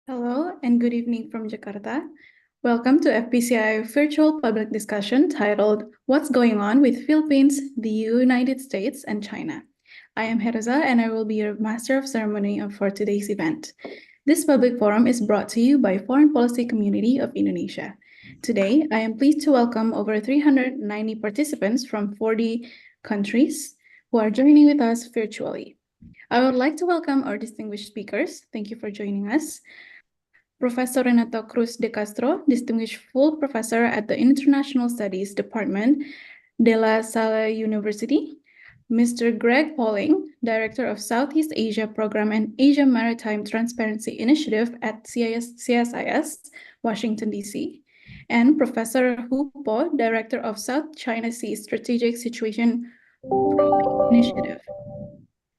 Hello and good evening from Jakarta. Welcome to FPCI virtual public discussion titled What's Going On with Philippines, the United States, and China. I am Herza and I will be your master of ceremony for today's event. This public forum is brought to you by Foreign Policy Community of Indonesia. Today, I am pleased to welcome over 390 participants from 40 countries who are joining with us virtually. I would like to welcome our distinguished speakers. Thank you for joining us. Professor Renato Cruz de Castro, Distinguished Full Professor at the International Studies Department, De La Salle University. Mr. Greg Pauling, Director of Southeast Asia Program and Asia Maritime Transparency Initiative at CSIS, Washington, D.C. And Professor Hu Po, Director of South China Sea Strategic Situation Initiative.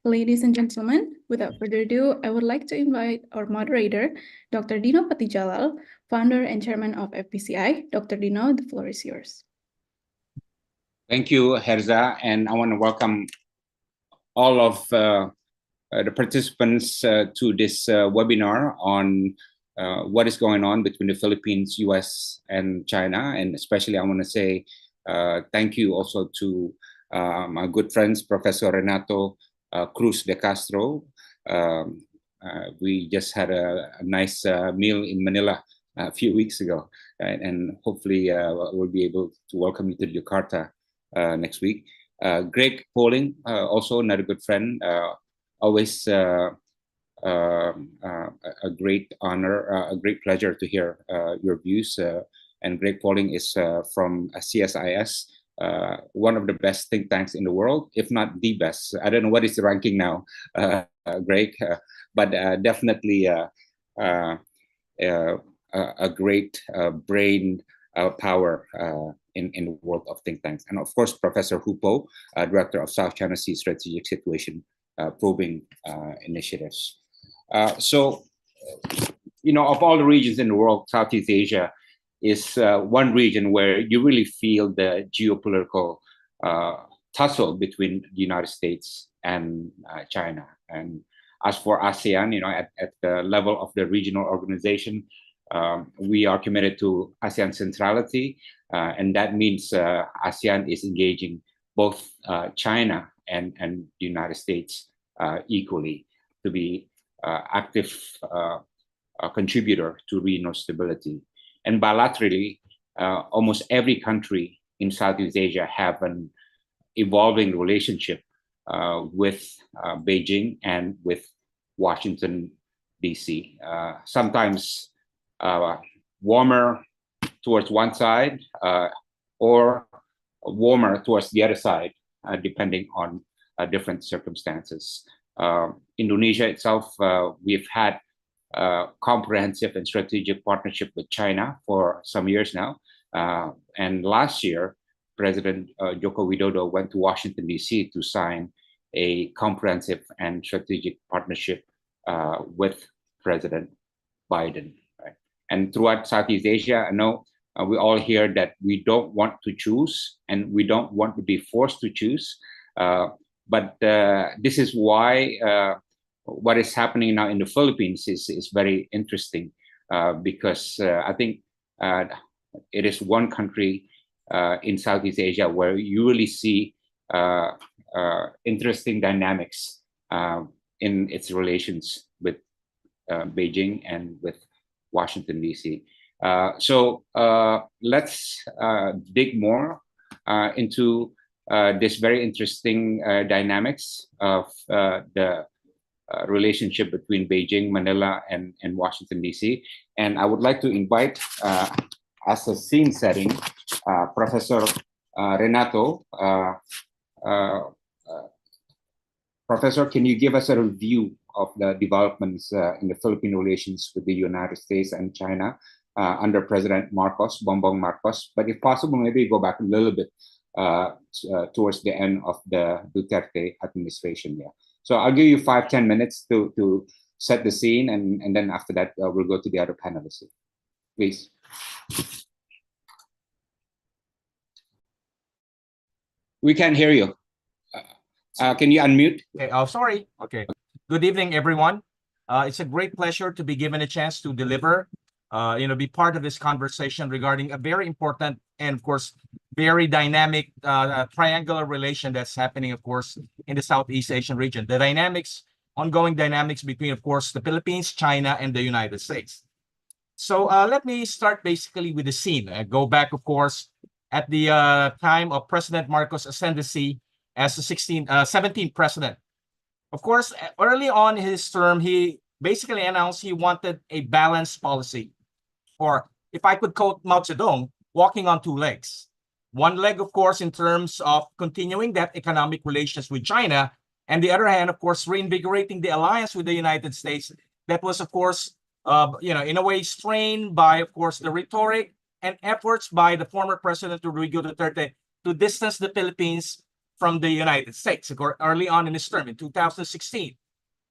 Ladies and gentlemen, without further ado, I would like to invite our moderator, Dr. Dino Patijalal, founder and chairman of FPCI. Dr. Dino, the floor is yours. Thank you, Herza, and I want to welcome all of the participants to this webinar on what is going on between the Philippines, US, and China. And especially I want to say thank you also to my good friends, Professor Renato Cruz de Castro. We just had a nice meal in Manila a few weeks ago, right? And hopefully we'll be able to welcome you to Jakarta next week. Greg Pauling, also another good friend, always a great honor, a great pleasure to hear your views. And Greg Pauling is from CSIS, one of the best think tanks in the world, if not the best. I don't know what is the ranking now, Greg, but definitely a great brain power in the world of think tanks. And of course, Professor Hu Po, Director of South China Sea Strategic Situation Probing Initiatives. So, you know, of all the regions in the world, Southeast Asia is one region where you really feel the geopolitical tussle between the United States and China. And as for ASEAN, you know, at the level of the regional organization, we are committed to ASEAN centrality, and that means ASEAN is engaging both China and the United States equally to be active contributor to regional stability. And bilaterally, almost every country in Southeast Asia have an evolving relationship with Beijing and with Washington, D.C. Sometimes warmer towards one side or warmer towards the other side, depending on different circumstances. Indonesia itself, we've had comprehensive and strategic partnership with China for some years now. And last year, President Joko Widodo went to Washington, D.C. to sign a comprehensive and strategic partnership with President Biden. Right? And throughout Southeast Asia, I know we all hear that we don't want to choose and we don't want to be forced to choose. But this is why what is happening now in the Philippines is very interesting because I think it is one country in Southeast Asia where you really see interesting dynamics in its relations with Beijing and with Washington, D.C. So let's dig more into this very interesting dynamics of the relationship between Beijing, Manila, and Washington, D.C. And I would like to invite, as a scene setting, Professor Renato. Professor, can you give us a review of the developments in the Philippine relations with the United States and China under President Marcos, Bongbong Marcos? But if possible, maybe go back a little bit towards the end of the Duterte administration. Yeah. So I'll give you 5-10 minutes to set the scene, and then after that, we'll go to the other panelists. Please. We can't hear you. Can you unmute? Okay. Oh, sorry. Okay. Good evening, everyone. It's a great pleasure to be given a chance to deliver, be part of this conversation regarding a very important and, of course, very dynamic triangular relation that's happening, of course, in the Southeast Asian region. The ongoing dynamics between, of course, the Philippines, China, and the United States. So let me start basically with the scene. Go back, of course, at the time of President Marcos' ascendancy as the 17th president. Of course, early on in his term, he basically announced he wanted a balanced policy. Or if I could quote Mao Zedong, walking on two legs. One leg, of course, in terms of continuing that economic relations with China, and the other hand, of course, reinvigorating the alliance with the United States that was, of course, in a way strained by, of course, the rhetoric and efforts by the former President Rodrigo Duterte to distance the Philippines from the United States early on in his term in 2016.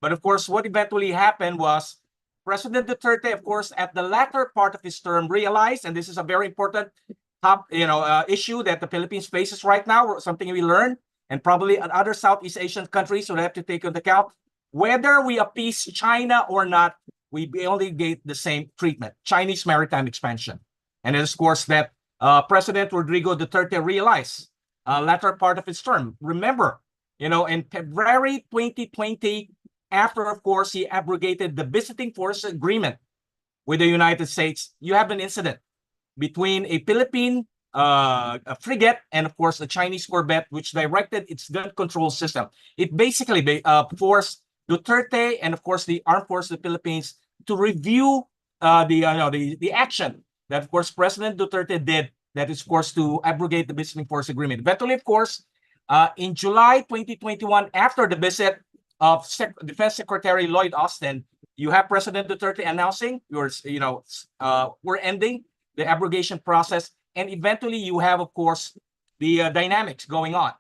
But of course, what eventually happened was President Duterte, of course, at the latter part of his term realized, and this is a very important issue that the Philippines faces right now, something we learned, and probably other Southeast Asian countries will have to take into account, whether we appease China or not, we only get the same treatment, Chinese maritime expansion. And of course, that President Rodrigo Duterte realized latter part of his term. Remember, in February 2020, after, of course, he abrogated the visiting force agreement with the United States, you have an incident between a Philippine a frigate and, of course, a Chinese corvette, which directed its gun control system. It basically forced Duterte and, of course, the Armed Forces of the Philippines to review the action that, of course, President Duterte did, that is, of course, to abrogate the visiting force agreement. Eventually, of course, in July 2021, after the visit of Defense Secretary Lloyd Austin, you have President Duterte announcing we're ending the abrogation process, and eventually you have, of course, the dynamics going on.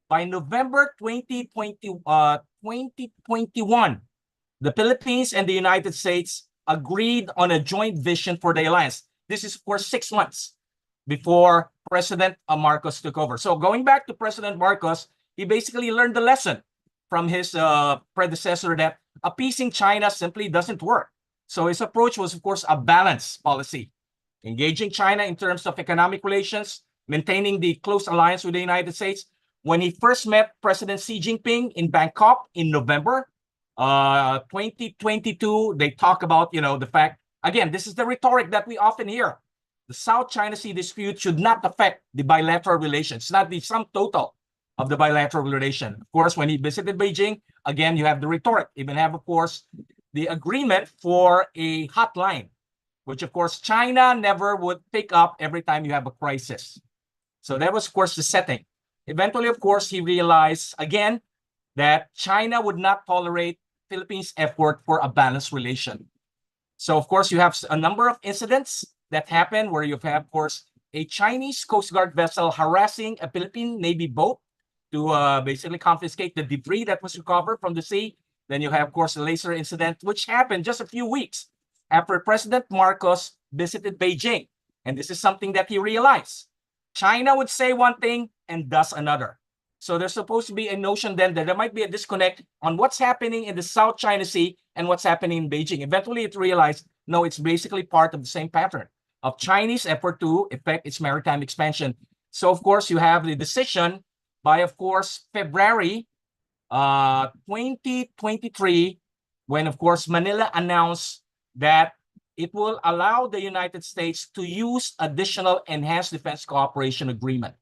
By November 2021, the Philippines and the United States agreed on a joint vision for the alliance. This is, of course, 6 months before President Marcos took over. So going back to President Marcos, he basically learned the lesson from his predecessor that appeasing China simply doesn't work. So his approach was, of course, a balanced policy, engaging China in terms of economic relations, maintaining the close alliance with the United States. When he first met President Xi Jinping in Bangkok in November 2022, they talk about, the fact, again, this is the rhetoric that we often hear. The South China Sea dispute should not affect the bilateral relations, not the sum total of the bilateral relation. Of course, when he visited Beijing, again, you have the rhetoric. Even have, of course, the agreement for a hotline, which, of course, China never would pick up every time you have a crisis. So that was, of course, the setting. Eventually, of course, he realized, again, that China would not tolerate Philippines' effort for a balanced relation. So, of course, you have a number of incidents that happen where you have, of course, a Chinese Coast Guard vessel harassing a Philippine Navy boat to basically confiscate the debris that was recovered from the sea. Then you have, of course, a laser incident, which happened just a few weeks after President Marcos visited Beijing. And this is something that he realized. China would say one thing and does another. So there's supposed to be a notion then that there might be a disconnect on what's happening in the South China Sea and what's happening in Beijing. Eventually, it realized, no, it's basically part of the same pattern of Chinese effort to effect its maritime expansion. So, of course, you have the decision by, of course, February 2023, when, of course, Manila announced that it will allow the United States to use additional enhanced defense cooperation agreement.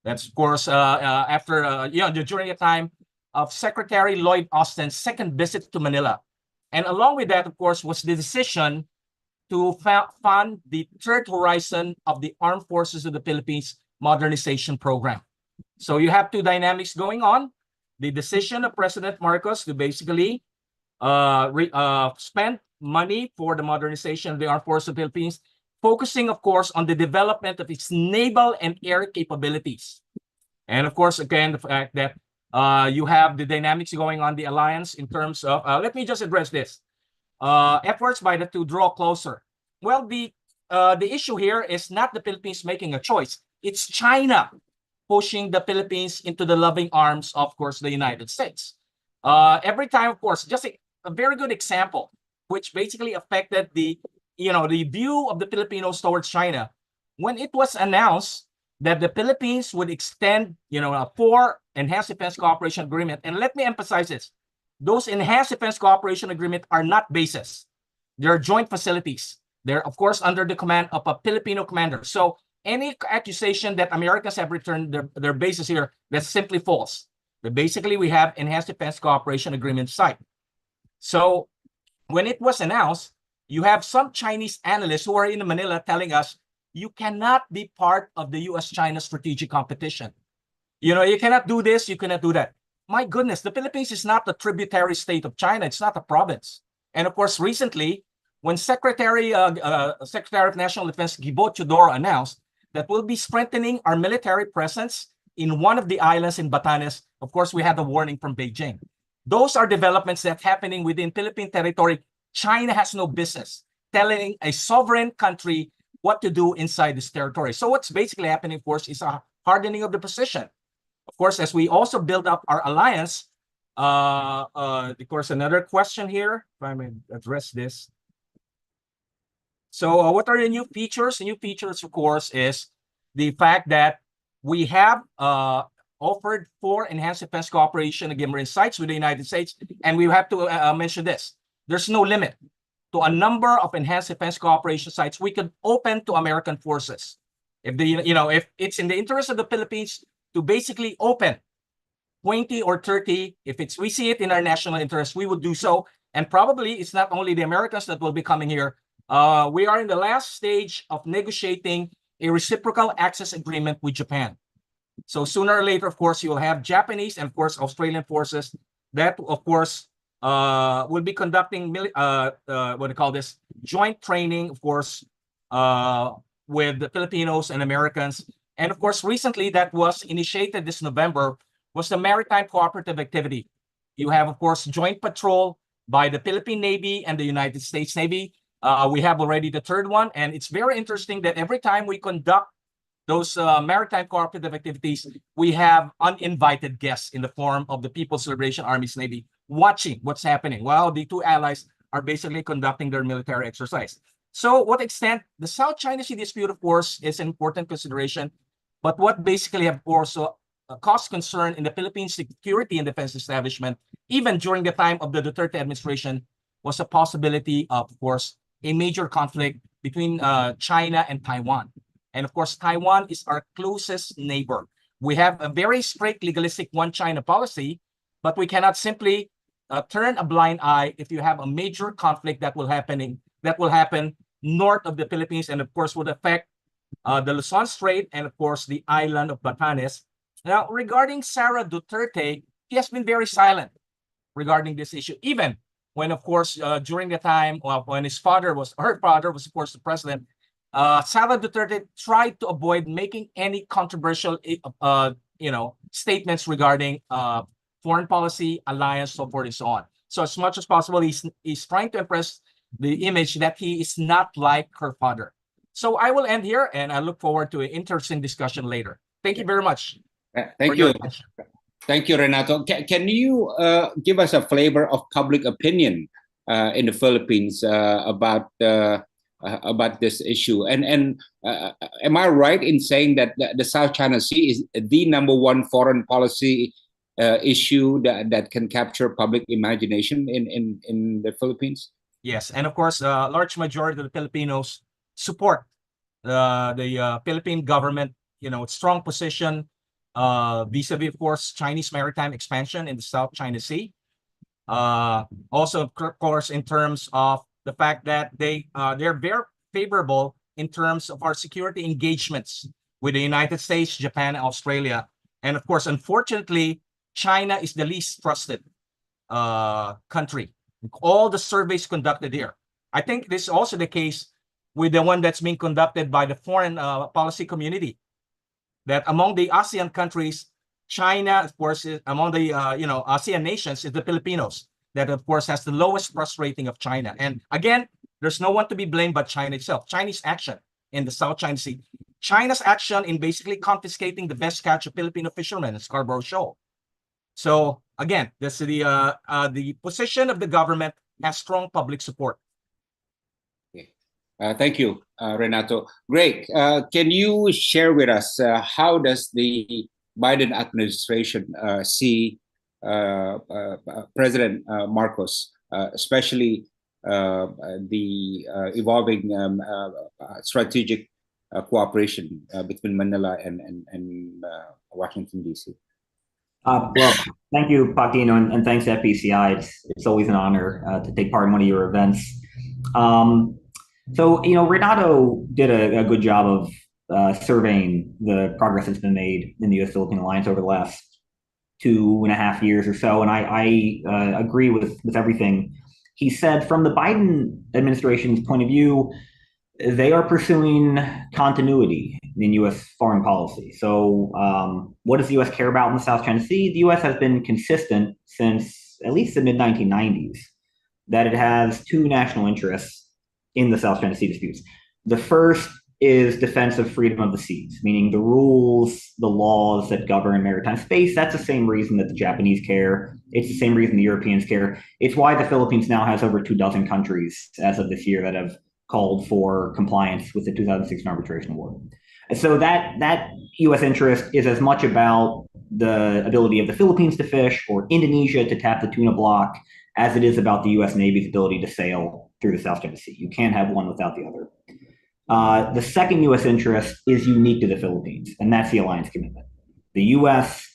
That's, of course, after, during the time of Secretary Lloyd Austin's second visit to Manila. And along with that, of course, was the decision to fund the third horizon of the Armed Forces of the Philippines modernization program. So you have two dynamics going on. The decision of President Marcos to basically spend money for the modernization of the Armed Forces of the Philippines, focusing, of course, on the development of its naval and air capabilities. And, of course, again, the fact that you have the dynamics going on the alliance in terms of, let me just address this, efforts by the to draw closer. Well, the issue here is not the Philippines making a choice. It's China pushing the Philippines into the loving arms of course, the United States. Every time, of course, just a very good example, which basically affected the, the view of the Filipinos towards China. When it was announced that the Philippines would extend, a 4 enhanced defense cooperation agreement, and let me emphasize this, those enhanced defense cooperation agreement are not bases. They're joint facilities. They're, of course, under the command of a Filipino commander. So any accusation that Americans have returned their bases here, that's simply false. But basically, we have enhanced defense cooperation agreement site. So when it was announced, you have some Chinese analysts who are in Manila telling us, you cannot be part of the US-China strategic competition. You cannot do this, you cannot do that. My goodness, the Philippines is not a tributary state of China. It's not a province. And of course, recently, when Secretary of National Defense Gibo Teodoro announced that we'll be strengthening our military presence in one of the islands in Batanes, of course, we had a warning from Beijing. Those are developments that are happening within Philippine territory. China has no business telling a sovereign country what to do inside this territory. So what's basically happening, of course, is a hardening of the position. Of course, as we also build up our alliance, of course, another question here, if I may address this. So what are the new features? The new features, of course, is the fact that we have offered 4 enhanced defense cooperation agreement sites with the United States. And we have to mention this. There's no limit to a number of enhanced defense cooperation sites we could open to American forces. If if it's in the interest of the Philippines to basically open 20 or 30, if we see it in our national interest, we would do so. And probably it's not only the Americans that will be coming here. We are in the last stage of negotiating a reciprocal access agreement with Japan. So sooner or later, of course, you will have Japanese and, of course, Australian forces that, of course, will be conducting joint training, of course, with the Filipinos and Americans. And of course, recently that was initiated this November was the Maritime Cooperative Activity. You have, of course, joint patrol by the Philippine Navy and the United States Navy. We have already the 3rd one, and it's very interesting that every time we conduct those maritime cooperative activities, we have uninvited guests in the form of the People's Liberation Army's Navy watching what's happening while the 2 allies are basically conducting their military exercise. So what extent the South China Sea dispute, of course, is an important consideration, but what basically have also caused concern in the Philippine security and defense establishment, even during the time of the Duterte administration, was a possibility of course, a major conflict between China and Taiwan. And of course, Taiwan is our closest neighbor. We have a very strict legalistic one China policy, but we cannot simply turn a blind eye if you have a major conflict that will happen north of the Philippines, and of course would affect the Luzon Strait and of course the island of Batanes. Now, regarding Sara Duterte, he has been very silent regarding this issue, even when, of course, during the time when her father was, of course, the president. Sara Duterte tried to avoid making any controversial, statements regarding foreign policy, alliance, so forth and so on. So as much as possible, he's trying to impress the image that he is not like her father. So I will end here, and I look forward to an interesting discussion later. Thank you very much. Thank you. Thank you, Renato. Can you give us a flavor of public opinion in the Philippines about this issue? And am I right in saying that the South China Sea is the #1 foreign policy issue that can capture public imagination in the Philippines? Yes, and of course, a large majority of the Filipinos support the Philippine government, strong position vis-a-vis, of course, Chinese maritime expansion in the South China Sea. Also, of course, in terms of the fact that they're very favorable in terms of our security engagements with the United States, Japan, and Australia. And of course, unfortunately, China is the least trusted country. All the surveys conducted here. I think this is also the case with the one that's being conducted by the foreign policy community. That among the ASEAN countries, China, of course, among the ASEAN nations, is the Filipinos that, of course, has the lowest trust rating of China. And again, there's no one to be blamed but China itself. Chinese action in the South China Sea. China's action in basically confiscating the best catch of Filipino fishermen in Scarborough Shoal. So again, this is the position of the government has strong public support. Thank you, Renato. Greg, can you share with us how does the Biden administration see President Marcos, especially the evolving strategic cooperation between Manila and Washington, D.C.? Well, thank you, Pacino, and thanks to FPCI. It's always an honor to take part in one of your events. So, Renato did a good job of surveying the progress that's been made in the U.S.-Philippine alliance over the last 2.5 years or so, and I agree with everything he said. From the Biden administration's point of view, they are pursuing continuity in U.S. foreign policy. So what does the U.S. care about in the South China Sea? The U.S. has been consistent since at least the mid-1990s that it has two national interests in the South China Sea disputes. The first is defense of freedom of the seas, meaning the rules, the laws that govern maritime space. That's the same reason that the Japanese care. It's the same reason the Europeans care. It's why the Philippines now has over 24 countries as of this year that have called for compliance with the 2016 arbitration award. So that U.S. interest is as much about the ability of the Philippines to fish or Indonesia to tap the tuna block as it is about the U.S. Navy's ability to sail through the South China Sea. You can't have one without the other. The second U.S. interest is unique to the Philippines, and that's the alliance commitment. The U.S.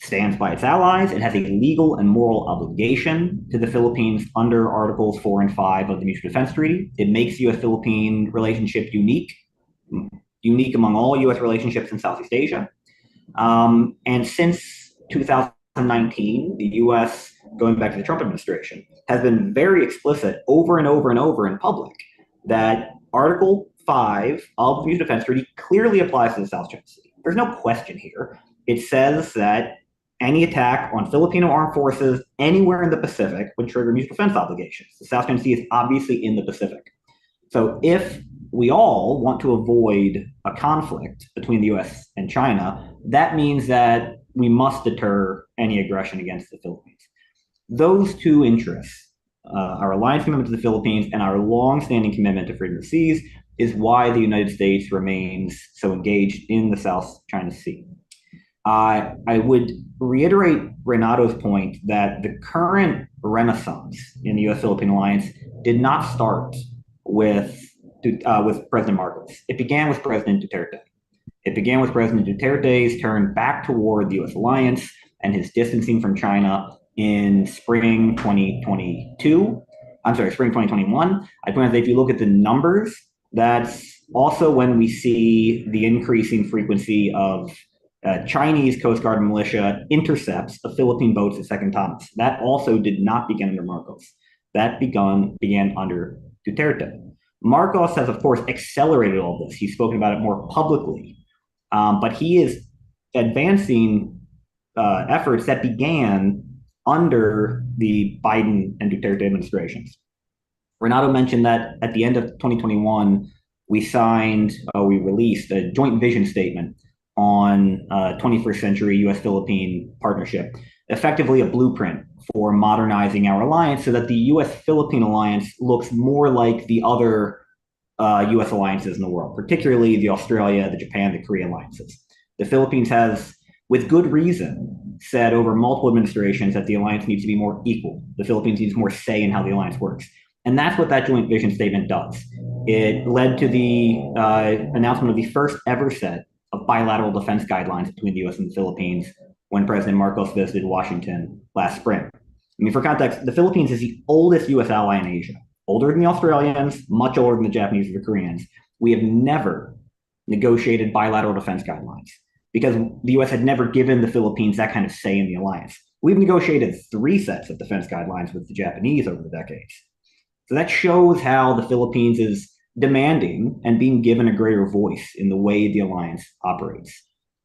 stands by its allies. It has a legal and moral obligation to the Philippines under Articles 4 and 5 of the Mutual Defense Treaty. It makes the U.S.-Philippine relationship unique among all U.S. relationships in Southeast Asia. And since 2019, the U.S., going back to the Trump administration, has been very explicit over and over and over in public that Article 5 of the Mutual Defense Treaty clearly applies to the South China Sea. There's no question here. It says that any attack on Filipino armed forces anywhere in the Pacific would trigger mutual defense obligations. The South China Sea is obviously in the Pacific. So if we all want to avoid a conflict between the U.S. and China, that means that we must deter any aggression against the Philippines. Those two interests, our alliance commitment to the Philippines and our long-standing commitment to freedom of the seas, is why the United States remains so engaged in the South China Sea. I would reiterate Renato's point that the current renaissance in the U.S.-Philippine alliance did not start with President Marcos. It began with President Duterte. It began with President Duterte's turn back toward the U.S. alliance and his distancing from China in spring 2021. I point out that if you look at the numbers, that's also when we see the increasing frequency of Chinese Coast Guard and militia intercepts of Philippine boats at Second Thomas. That also did not begin under Marcos. That began under Duterte. Marcos has, of course, accelerated all this. He's spoken about it more publicly, but he is advancing efforts that began under the Biden and Duterte administrations. Renato mentioned that at the end of 2021, we released a joint vision statement on 21st century U.S.-Philippine partnership, effectively a blueprint for modernizing our alliance so that the U.S.-Philippine alliance looks more like the other U.S. alliances in the world, particularly the Australia, the Japan, the Korea alliances. The Philippines has, with good reason, said over multiple administrations that the alliance needs to be more equal. The Philippines needs more say in how the alliance works. And that's what that joint vision statement does. It led to the announcement of the first ever set of bilateral defense guidelines between the U.S. and the Philippines when President Marcos visited Washington last spring. I mean, for context, the Philippines is the oldest U.S. ally in Asia, older than the Australians, much older than the Japanese or the Koreans. We have never negotiated bilateral defense guidelines because the U.S. had never given the Philippines that kind of say in the alliance. We've negotiated 3 sets of defense guidelines with the Japanese over the decades. So that shows how the Philippines is demanding and being given a greater voice in the way the alliance operates.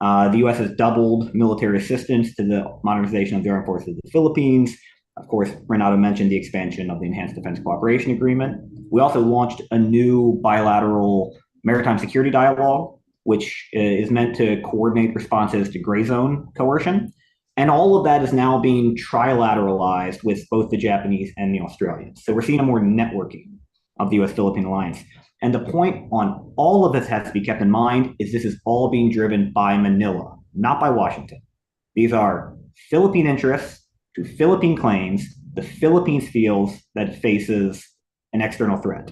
The U.S. has doubled military assistance to the modernization of the armed forces of the Philippines. Of course, Renato mentioned the expansion of the Enhanced Defense Cooperation Agreement. We also launched a new bilateral maritime security dialogue, which is meant to coordinate responses to gray zone coercion. And all of that is now being trilateralized with both the Japanese and the Australians. So we're seeing a more networking of the US-Philippine alliance. And the point on all of this has to be kept in mind is this is all being driven by Manila, not by Washington. These are Philippine interests to Philippine claims. The Philippines feels that it faces an external threat.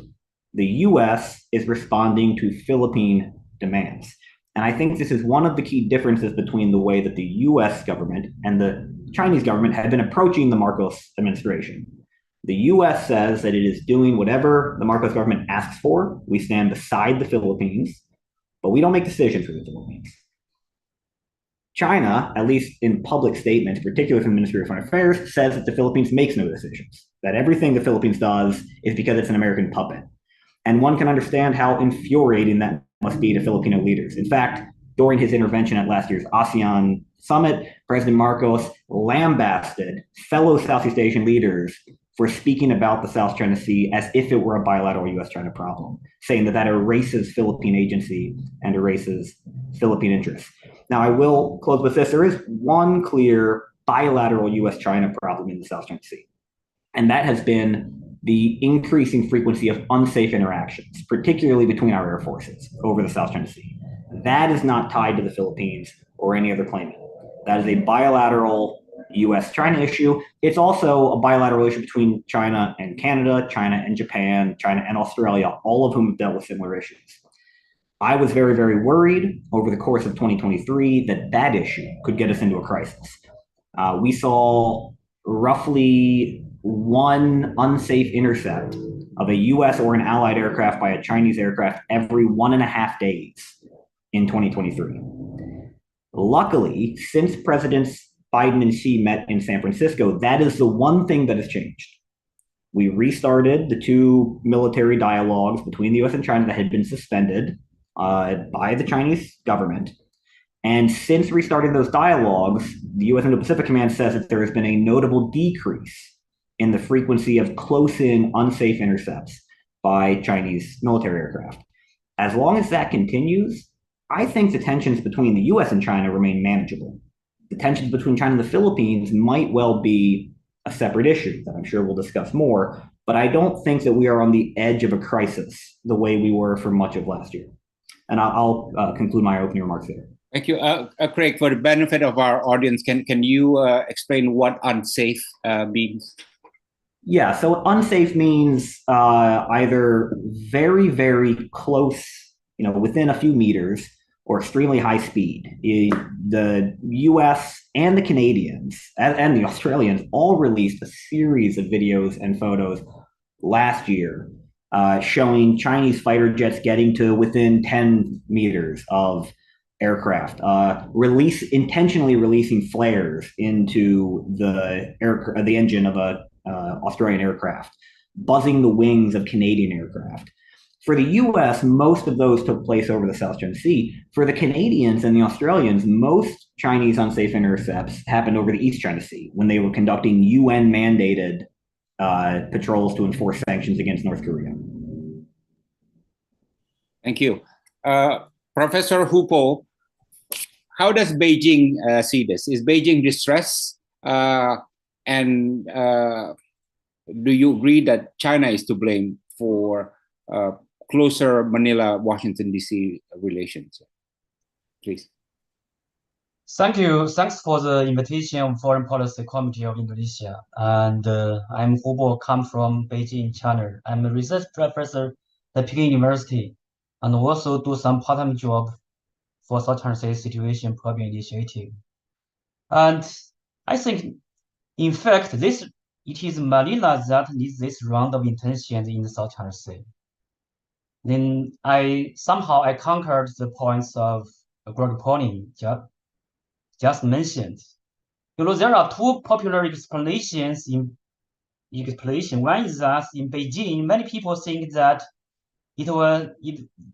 The US is responding to Philippine demands. And I think this is one of the key differences between the way that the US government and the Chinese government have been approaching the Marcos administration. The US says that it is doing whatever the Marcos government asks for. We stand beside the Philippines, but we don't make decisions for the Philippines. China, at least in public statements, particularly from the Ministry of Foreign Affairs, says that the Philippines makes no decisions, that everything the Philippines does is because it's an American puppet. And one can understand how infuriating that must be to Filipino leaders. In fact, during his intervention at last year's ASEAN summit, President Marcos lambasted fellow Southeast Asian leaders for speaking about the South China Sea as if it were a bilateral US-China problem, saying that that erases Philippine agency and erases Philippine interests. Now, I will close with this. There is one clear bilateral US-China problem in the South China Sea, and that has been the increasing frequency of unsafe interactions, particularly between our air forces over the South China Sea. That is not tied to the Philippines or any other claimant. That is a bilateral US-China issue. It's also a bilateral issue between China and Canada, China and Japan, China and Australia, all of whom have dealt with similar issues. I was very, very worried over the course of 2023 that that issue could get us into a crisis. We saw roughly one unsafe intercept of a US or an allied aircraft by a Chinese aircraft every 1.5 days in 2023. Luckily, since Presidents Biden and Xi met in San Francisco, that is the one thing that has changed. We restarted the two military dialogues between the US and China that had been suspended by the Chinese government. And since restarting those dialogues, the US Indo-Pacific Command says that there has been a notable decrease in the frequency of close-in unsafe intercepts by Chinese military aircraft. As long as that continues, I think the tensions between the US and China remain manageable. The tensions between China and the Philippines might well be a separate issue that I'm sure we'll discuss more, but I don't think that we are on the edge of a crisis the way we were for much of last year. And I'll conclude my opening remarks there. Thank you. Craig, for the benefit of our audience, can you explain what unsafe means? Yeah, so unsafe means either very, very close, within a few meters, or extremely high speed. The US and the Canadians and the Australians all released a series of videos and photos last year showing Chinese fighter jets getting to within 10 meters of aircraft, intentionally releasing flares into the engine of a Australian aircraft, buzzing the wings of Canadian aircraft. For the US, most of those took place over the South China Sea. For the Canadians and the Australians, most Chinese unsafe intercepts happened over the East China Sea when they were conducting UN-mandated patrols to enforce sanctions against North Korea. Thank you. Professor Hupo, how does Beijing see this? Is Beijing distressed? And do you agree that China is to blame for closer Manila-Washington, D.C. relations? Please. Thank you. Thanks for the invitation of Foreign Policy Committee of Indonesia. And I'm Hubo, come from Beijing, China. I'm a research professor at Peking University and also do some part-time job for South China Sea Situation Probing Initiative. And I think, in fact, it is Manila that needs this round of intentions in the South China Sea. Then I conquered the points of Greg Pony just mentioned. There are two popular explanations in explanation. One is that in Beijing, many people think that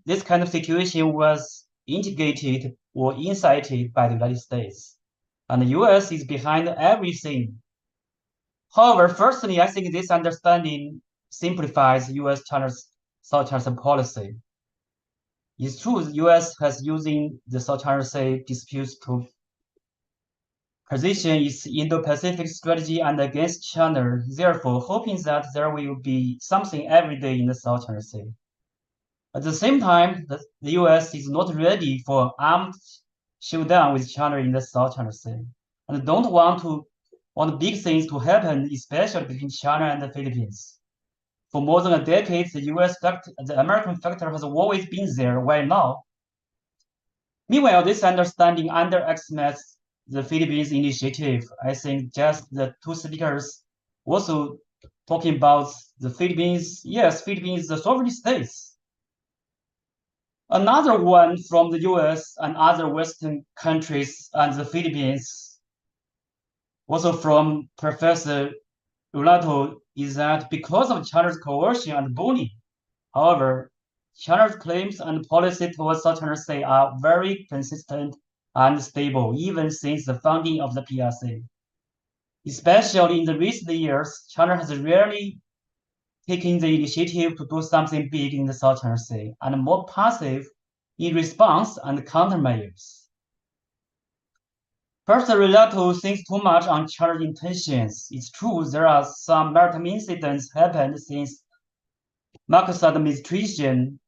this kind of situation was instigated or incited by the United States, and the US is behind everything. However, firstly, I think this understanding simplifies US-China's South China Sea policy. It's true the US has using the South China Sea disputes to position is Indo-Pacific strategy and against China, therefore hoping that there will be something every day in the South China Sea. At the same time, the US is not ready for armed showdown with China in the South China Sea, and don't want big things to happen, especially between China and the Philippines. For more than a decade, the American factor has always been there. Why now? Meanwhile, this understanding underestimates the Philippines initiative. I think just the two speakers also talking about the Philippines. Yes, Philippines is a sovereign state. Another one from the US and other Western countries and the Philippines, also from Professor Ulato, is that because of China's coercion and bullying, however, China's claims and policy towards South China Sea are very consistent and stable, even since the founding of the PRC. Especially in the recent years, China has rarely taken the initiative to do something big in the South China Sea and more passive in response and countermeasures. Professor Ulato thinks too much on China's intentions. It's true there are some maritime incidents happened since Marcos administration.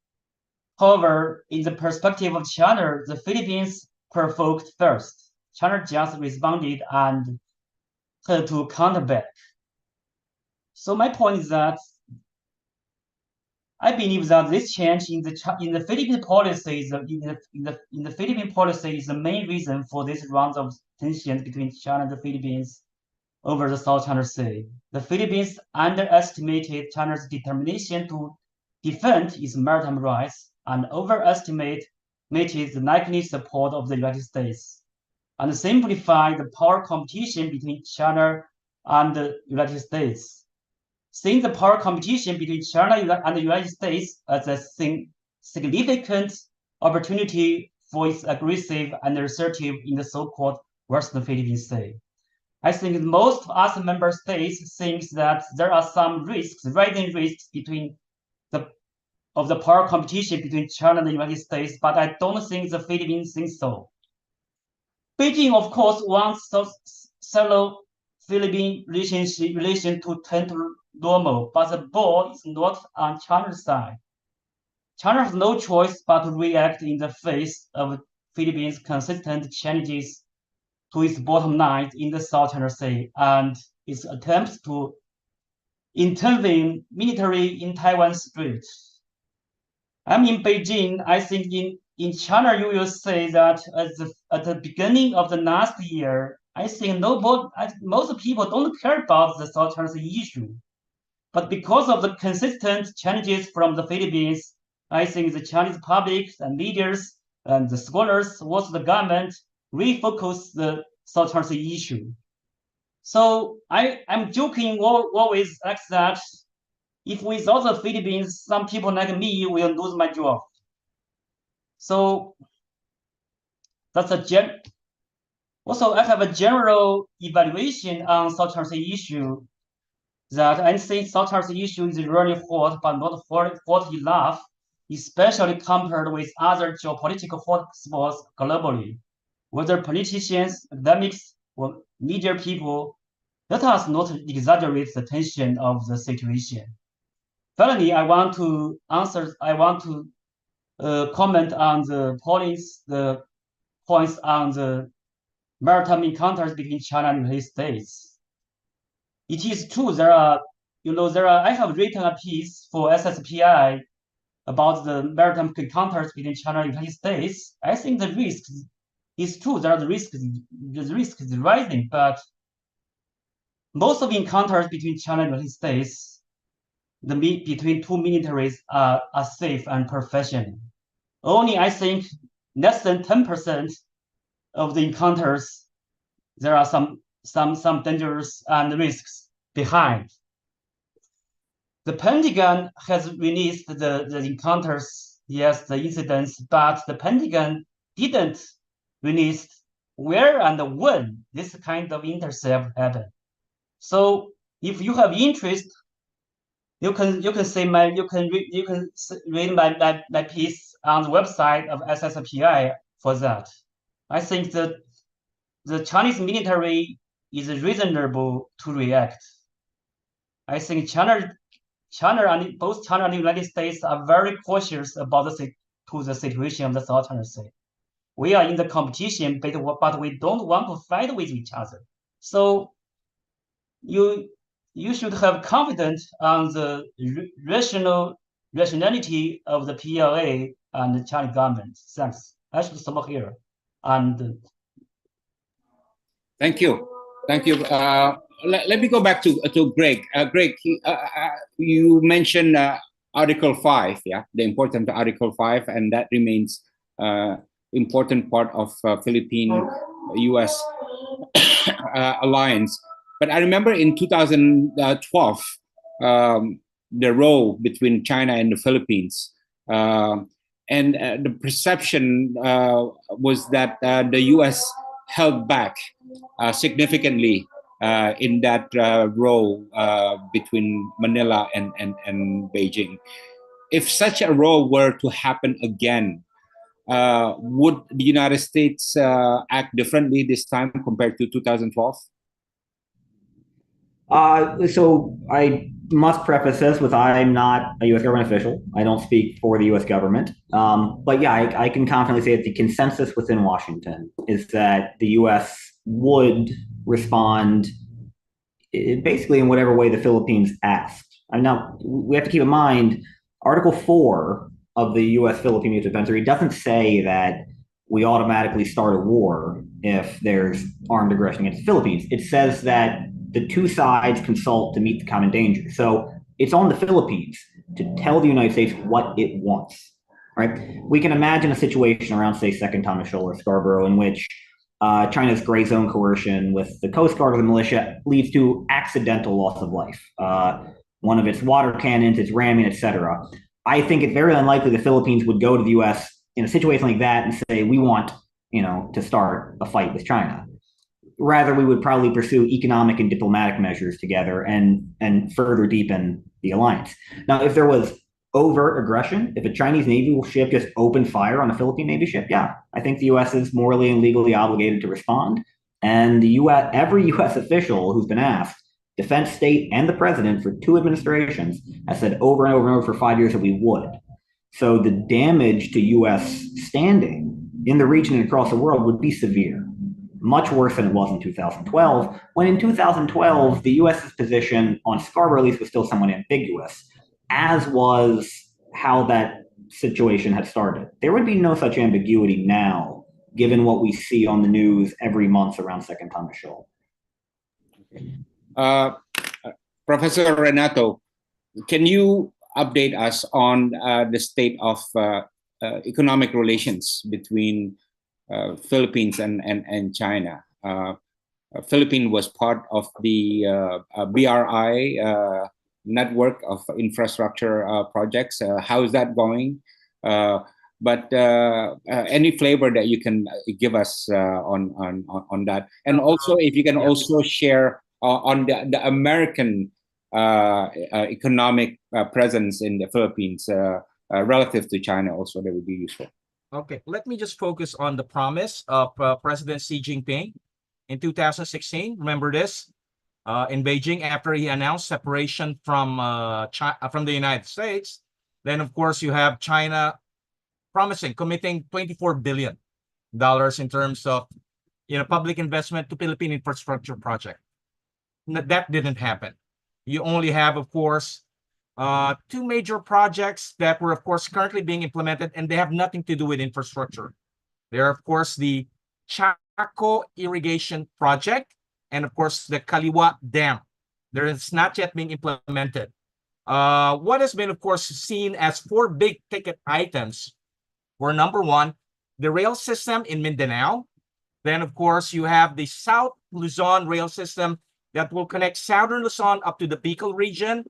However, in the perspective of China, the Philippines provoked first. China just responded and had to counter back. So my point is that I believe that this change in the Philippine policy is the main reason for this round of tensions between China and the Philippines over the South China Sea. The Philippines underestimated China's determination to defend its maritime rights and overestimated the likely support of the United States, and simplified the power competition between China and the United States. Seeing the power competition between China and the United States as a significant opportunity for its aggressive and assertive in the so-called Western Philippine Sea. I think most other member states think that there are some rising risks of the power competition between China and the United States, but I don't think the Philippines think so. Beijing, of course, wants Sino-Philippine relation to turn to normal, but the ball is not on China's side. China has no choice but to react in the face of Philippines' consistent challenges to its bottom line in the South China Sea and its attempts to intervene militarily in Taiwan Strait. I'm in Beijing. I think in China, you will say that at the beginning of the last year, I think most people don't care about the South China Sea issue. But because of the consistent challenges from the Philippines, I think the Chinese public and leaders and the scholars, also the government, refocus the South China Sea issue. So I'm joking always like that. If without the Philippines, some people like me will lose my job. So that's also, I have a general evaluation on South China Sea issue that I think South China Sea issue is really hot, but not hot enough, especially compared with other geopolitical hotspots globally. Whether politicians, academics, or media people, let us not exaggerate the tension of the situation. Finally, I want to comment on the points on the maritime encounters between China and the United States. It is true I have written a piece for SSPI about the maritime encounters between China and the United States. I think the risk is true. The risk is rising, but most of the encounters between China and the United States, between two militaries are safe and professional. Only I think less than 10% of the encounters, there are some dangers and risks behind. The Pentagon has released the encounters, yes, the incidents, but the Pentagon didn't release where and when this kind of intercept happened. So if you have interest, you can read my piece on the website of SSPI for that. I think that the Chinese military is reasonable to react. I think China and both China and the United States are very cautious about the situation of the South China Sea. We are in the competition, but we don't want to fight with each other. So you should have confidence on the rationality of the PLA and the Chinese government. Thanks. I should stop here. And Thank you. Thank you. Let me go back to Greg. Greg, you mentioned Article 5, yeah, the important Article 5, and that remains important part of Philippine-US alliance. But I remember in 2012, the row between China and the Philippines, and the perception was that the US held back significantly in that row between Manila and Beijing. If such a row were to happen again, would the United States act differently this time compared to 2012? So I must preface this with I'm not a U.S. government official. I don't speak for the U.S. government. But yeah, I can confidently say that the consensus within Washington is that the U.S. would respond basically in whatever way the Philippines asked. And now we have to keep in mind Article 4 of the U.S.-Philippine Mutual Defense Treaty doesn't say that we automatically start a war if there's armed aggression against the Philippines. It says that the two sides consult to meet the common danger. So it's on the Philippines to tell the United States what it wants, right? We can imagine a situation around, say, Second Thomas Shoal or Scarborough in which China's gray zone coercion with the Coast Guard or the militia leads to accidental loss of life. One of its water cannons, its ramming, etc. I think it's very unlikely the Philippines would go to the U.S. in a situation like that and say, we want, to start a fight with China. Rather, we would probably pursue economic and diplomatic measures together and further deepen the alliance. Now, if there was overt aggression, if a Chinese Navy ship just opened fire on a Philippine Navy ship, yeah, I think the U.S. is morally and legally obligated to respond. And the U.S., every U.S. official who's been asked, defense, state, and the president for 2 administrations has said over and over and over for 5 years that we would. So the damage to U.S. standing in the region and across the world would be severe. Much worse than it was in 2012, when in 2012, the U.S.'s position on Scarborough at least was still somewhat ambiguous, as was how that situation had started. There would be no such ambiguity now, given what we see on the news every month around Second Thomas Shoal. Professor Renato, can you update us on the state of economic relations between Philippines and China? Philippines was part of the BRI network of infrastructure projects. How is that going? But any flavor that you can give us on that, and also if you can also share on the American economic presence in the Philippines relative to China, also that would be useful. Okay, let me just focus on the promise of President Xi Jinping in 2016. Remember this? In Beijing, after he announced separation from the United States, then of course you have China committing $24 billion in terms of public investment to Philippine infrastructure project. That didn't happen. You only have, of course, 2 major projects that were, of course, currently being implemented, and they have nothing to do with infrastructure. They're, of course, the Chaco Irrigation Project and, of course, the Kaliwa Dam. There is not yet being implemented. What has been, of course, seen as 4 big ticket items were, number 1, the rail system in Mindanao. Then, of course, you have the South Luzon rail system that will connect Southern Luzon up to the Bicol region.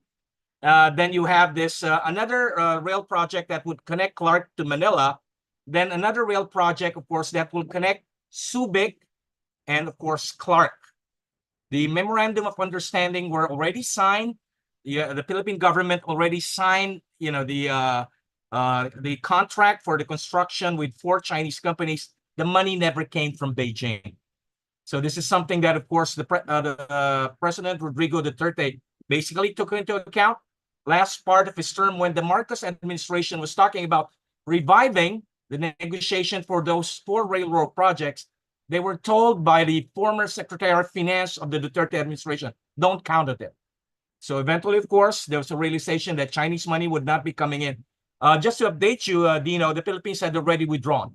Then you have this another rail project that would connect Clark to Manila. Then another rail project, of course, that will connect Subic and, of course, Clark. The memorandum of understanding were already signed. The Philippine government already signed, the contract for the construction with 4 Chinese companies. The money never came from Beijing. So this is something that, of course, President Rodrigo Duterte basically took into account last part of his term when the Marcos administration was talking about reviving the negotiation for those 4 railroad projects. They were told by the former Secretary of Finance of the Duterte administration, don't count on it. So eventually, of course, there was a realization that Chinese money would not be coming in. Just to update you, Dino, the Philippines had already withdrawn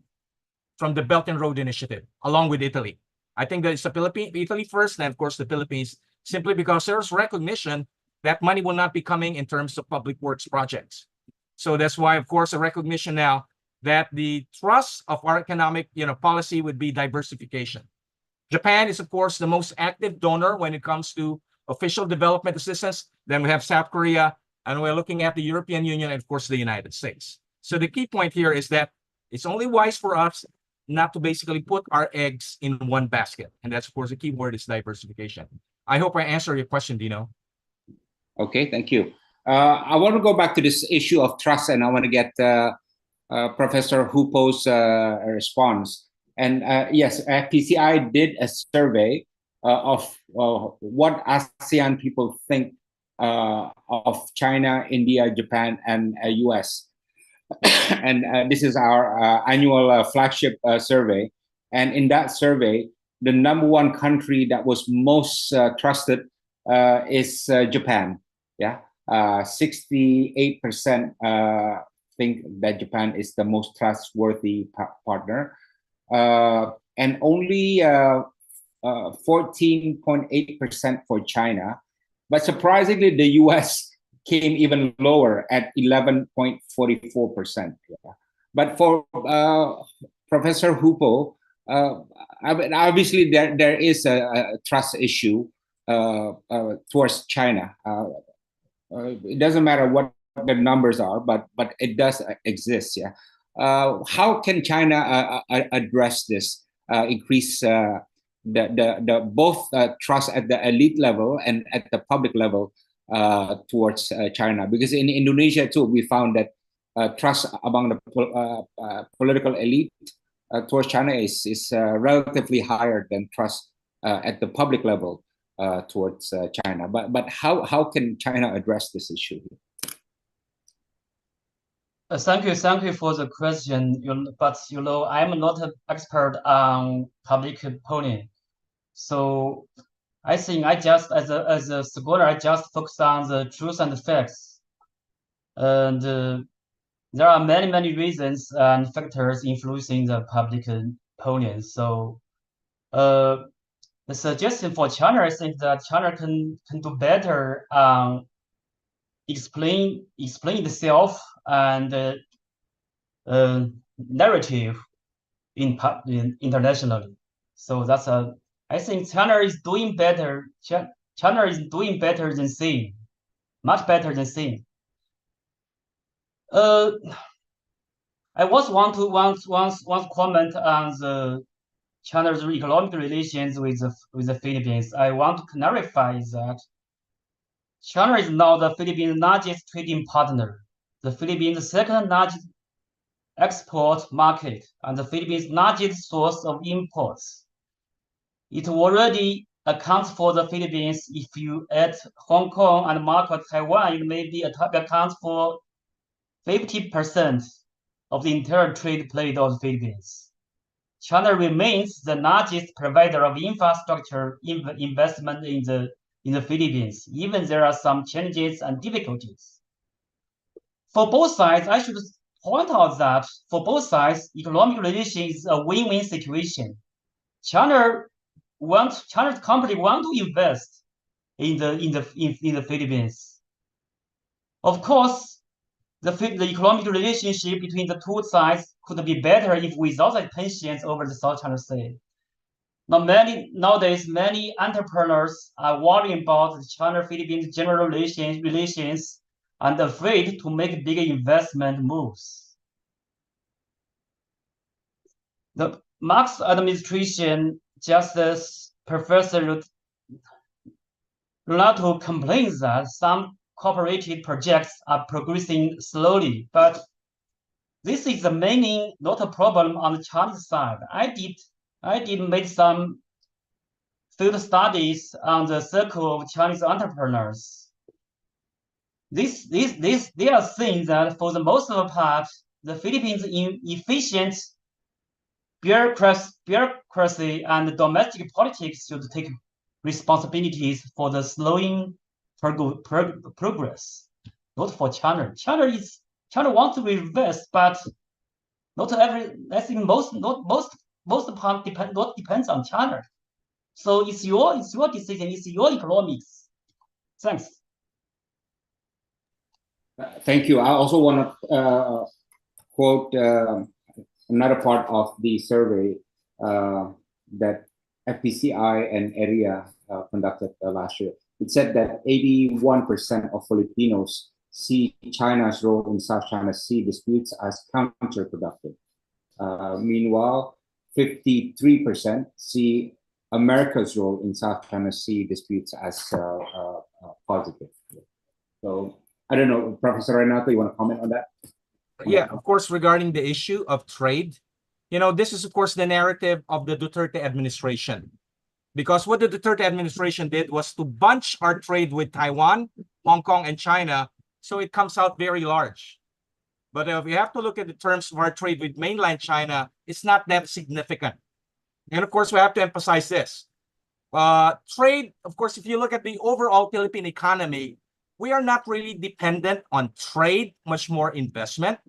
from the Belt and Road Initiative, along with Italy. I think that it's Italy first, and of course the Philippines, simply because there's recognition that money will not be coming in terms of public works projects. So that's why, of course, a recognition now that the thrust of our economic policy would be diversification. Japan is, of course, the most active donor when it comes to official development assistance. Then we have South Korea, and we're looking at the European Union and, of course, the United States. So the key point here is that it's only wise for us not to basically put our eggs in one basket. And that's, of course, the key word is diversification. I hope I answered your question, Dino. Okay, thank you. I want to go back to this issue of trust, and I want to get Professor Hupo's response. And yes, PCI did a survey of what ASEAN people think of China, India, Japan, and US. And this is our annual flagship survey. And in that survey, the #1 country that was most trusted is Japan. Yeah, 68% think that Japan is the most trustworthy partner, and only 14.8% for China. But surprisingly, the US came even lower at 11.44%. Yeah. But for Professor Hupo, obviously there is a trust issue towards China. It doesn't matter what the numbers are, but it does exist. Yeah. How can China address this? Increase the both trust at the elite level and at the public level towards China, because in Indonesia too, we found that trust among the political elite towards China is relatively higher than trust at the public level towards China. But how can China address this issue? Thank you for the question. But I'm not an expert on public opinion, so I think I just, as a scholar, I just focus on the truth and the facts. And there are many reasons and factors influencing the public opinion. So the suggestion for China, I think that China can do better on explain itself and narrative internationally. So that's I think China is doing better. China is doing better than saying, much better than saying. I was want to comment on the China's economic relations with the Philippines. I want to clarify that China is now the Philippines' largest trading partner, the Philippines' second largest export market, and the Philippines' largest source of imports. It already accounts for the Philippines. If you add Hong Kong and Macau, Taiwan, it maybe accounts for 50% of the entire trade plate of the Philippines. China remains the largest provider of infrastructure investment in the Philippines, even there are some challenges and difficulties. For both sides, I should point out that for both sides, economic relations is a win-win situation. China's company want to invest in the Philippines. Of course, the economic relationship between the two sides could be better if without the tensions over the South China Sea. Nowadays, many entrepreneurs are worrying about the China-Philippines general relations and afraid to make big investment moves. The Marcos administration, just as Professor Renato complains that some cooperative projects are progressing slowly, but this is the main not a problem on the Chinese side. I did make some field studies on the circle of Chinese entrepreneurs. They are saying that for the most of the part, the Philippines' inefficient bureaucracy and domestic politics should take responsibilities for the slowing progress. Not for China. China wants to reinvest, but not every. I think most part depends on China. So it's your decision. It's your economics. Thanks. Thank you. I also want to quote another part of the survey that FPCI and AREA conducted last year. It said that 81% of Filipinos see China's role in South China Sea disputes as counterproductive. Meanwhile, 53% see America's role in South China Sea disputes as positive. So I don't know, Professor Renato, you want to comment on that? Yeah, of course, regarding the issue of trade, this is, of course, the narrative of the Duterte administration. Because what the Duterte administration did was to bunch our trade with Taiwan, Hong Kong, and China, so it comes out very large. But if you have to look at the terms of our trade with mainland China, it's not that significant. And of course, we have to emphasize this. Trade, of course, if you look at the overall Philippine economy, we are not really dependent on trade, much more investment,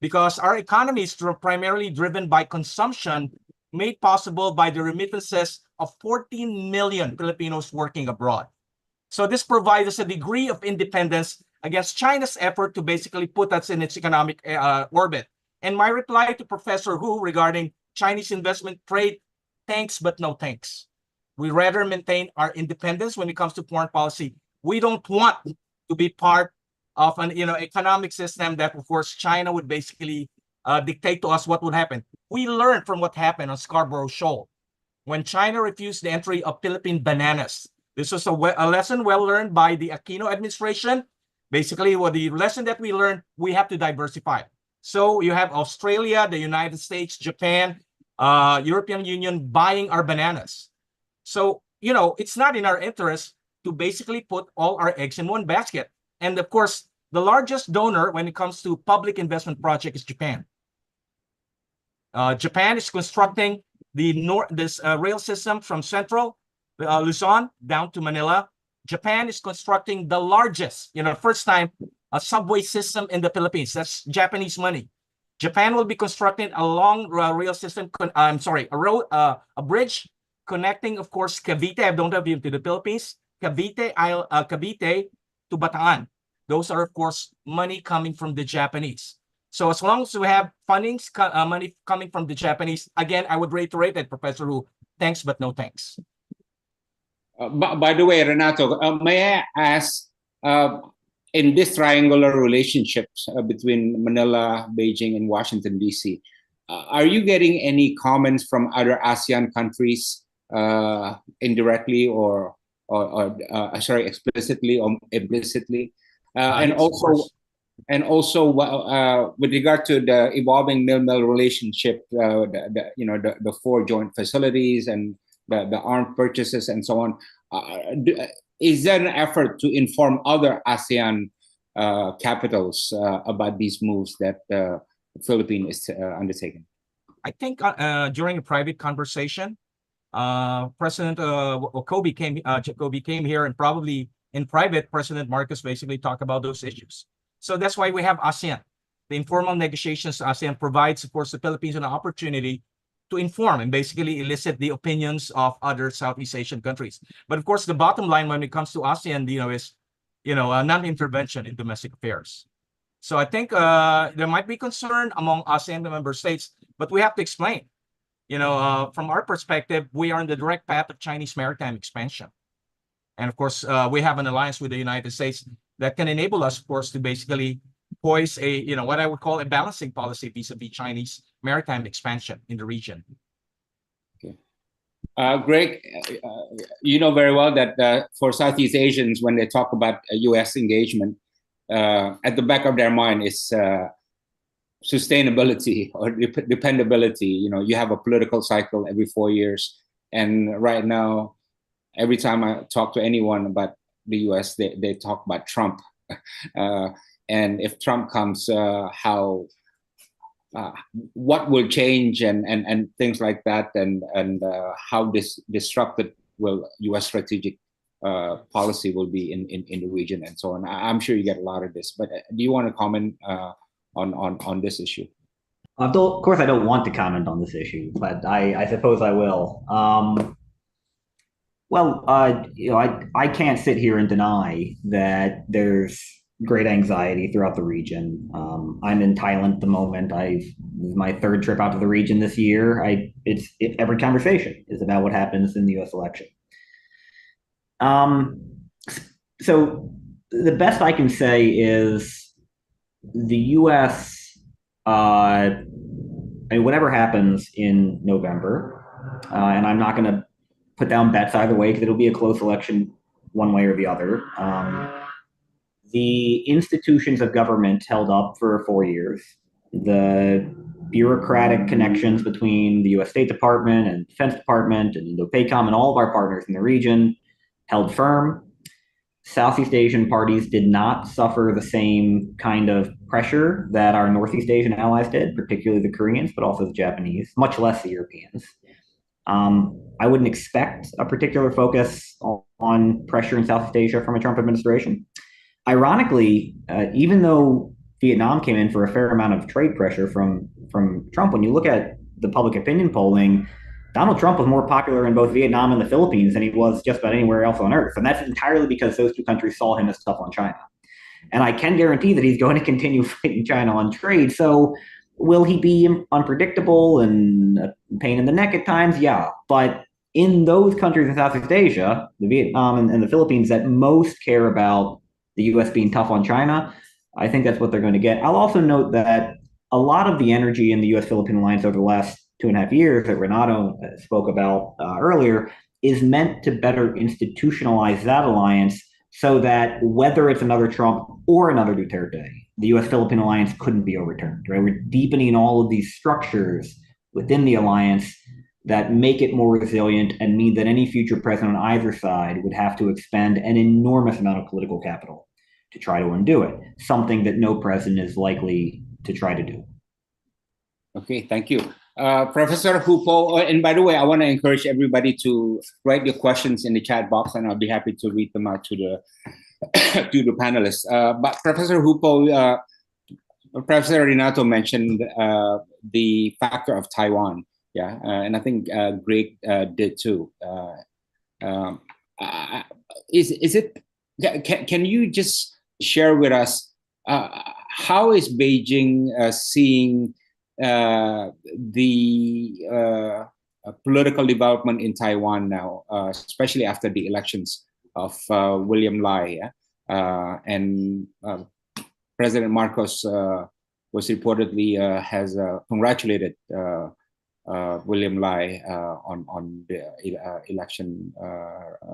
because our economy is primarily driven by consumption made possible by the remittances of 14 million Filipinos working abroad. So this provides us a degree of independence against China's effort to basically put us in its economic orbit. And my reply to Professor Hu regarding Chinese investment trade, thanks but no thanks. We rather maintain our independence when it comes to foreign policy. We don't want to be part of an economic system that, of course, China would basically dictate to us what would happen. We learned from what happened on Scarborough Shoal when China refused the entry of Philippine bananas. This was a lesson well learned by the Aquino administration. Basically, the lesson that we learned, we have to diversify. So you have Australia, the United States, Japan, European Union buying our bananas. So, it's not in our interest to basically put all our eggs in one basket. And of course, the largest donor when it comes to public investment project is Japan. Japan is constructing this rail system from central Luzon down to Manila. Japan is constructing the largest, first time, a subway system in the Philippines. That's Japanese money. Japan will be constructing a long rail system, a bridge connecting, of course, Cavite, I don't have you to the Philippines, Cavite to Bataan. Those are, of course, money coming from the Japanese. So as long as we have fundings, money coming from the Japanese, again, I would reiterate that, Professor Hu, thanks but no thanks. By the way, Renato, may I ask, in this triangular relationships between Manila, Beijing, and Washington, D.C., are you getting any comments from other ASEAN countries indirectly or explicitly or implicitly? And also, with regard to the evolving Mil-Mel relationship, the four joint facilities and the armed purchases and so on, is there an effort to inform other ASEAN capitals about these moves that the Philippines is undertaking? I think during a private conversation, President Jacoby came here, and probably in private, President Marcos basically talked about those issues. So that's why we have ASEAN. The informal negotiations ASEAN provides, of course, the Philippines an opportunity to inform and basically elicit the opinions of other Southeast Asian countries. But of course, the bottom line when it comes to ASEAN, is, a non-intervention in domestic affairs. So I think there might be concern among ASEAN member states, but we have to explain. From our perspective, we are on the direct path of Chinese maritime expansion. And of course, we have an alliance with the United States that can enable us, of course, to basically poise a, what I would call a balancing policy vis-a-vis Chinese maritime expansion in the region. Okay. Greg, you know very well that for Southeast Asians, when they talk about U.S. engagement, at the back of their mind is sustainability or dependability. You have a political cycle every 4 years, and right now every time I talk to anyone about the US, they talk about Trump. And if Trump comes, what will change and things like that, and how disrupted will US strategic policy will be in the region and so on. I'm sure you get a lot of this, but do you want to comment on this issue? Of course, I don't want to comment on this issue, but I suppose I will. I can't sit here and deny that there's great anxiety throughout the region. I'm in Thailand at the moment. This is my third trip out to the region this year. Every conversation is about what happens in the U.S. election. So the best I can say is the U.S. Whatever happens in November, and I'm not going to put down bets either way because it'll be a close election one way or the other. The institutions of government held up for 4 years. The bureaucratic connections between the U.S. State Department and Defense Department and INDOPACOM and all of our partners in the region held firm. Southeast Asian parties did not suffer the same kind of pressure that our Northeast Asian allies did, particularly the Koreans, but also the Japanese, much less the Europeans. I wouldn't expect a particular focus on pressure in Southeast Asia from a Trump administration. Ironically, even though Vietnam came in for a fair amount of trade pressure from Trump, when you look at the public opinion polling, Donald Trump was more popular in both Vietnam and the Philippines than he was just about anywhere else on earth. And that's entirely because those two countries saw him as tough on China. And I can guarantee that he's going to continue fighting China on trade. So will he be unpredictable and a pain in the neck at times? Yeah. But in those countries in Southeast Asia, the Vietnam and the Philippines that most care about the U.S. being tough on China, I think that's what they're going to get. I'll also note that a lot of the energy in the U.S.-Philippine alliance over the last 2.5 years that Renato spoke about earlier is meant to better institutionalize that alliance so that whether it's another Trump or another Duterte, the U.S.-Philippine alliance couldn't be overturned, right? We're deepening all of these structures within the alliance that make it more resilient and mean that any future president on either side would have to expend an enormous amount of political capital to try to undo it, something that no president is likely to try to do. Okay, thank you. Professor Hupo, and by the way, I want to encourage everybody to write your questions in the chat box, and I'll be happy to read them out to the to the panelists. But Professor Hupo, Professor Renato mentioned the factor of Taiwan, and I think Greg did too. Is it? Can you just share with us how is Beijing seeing the political development in Taiwan now, especially after the elections of William Lai, and President Marcos was reportedly has congratulated William Lai on the election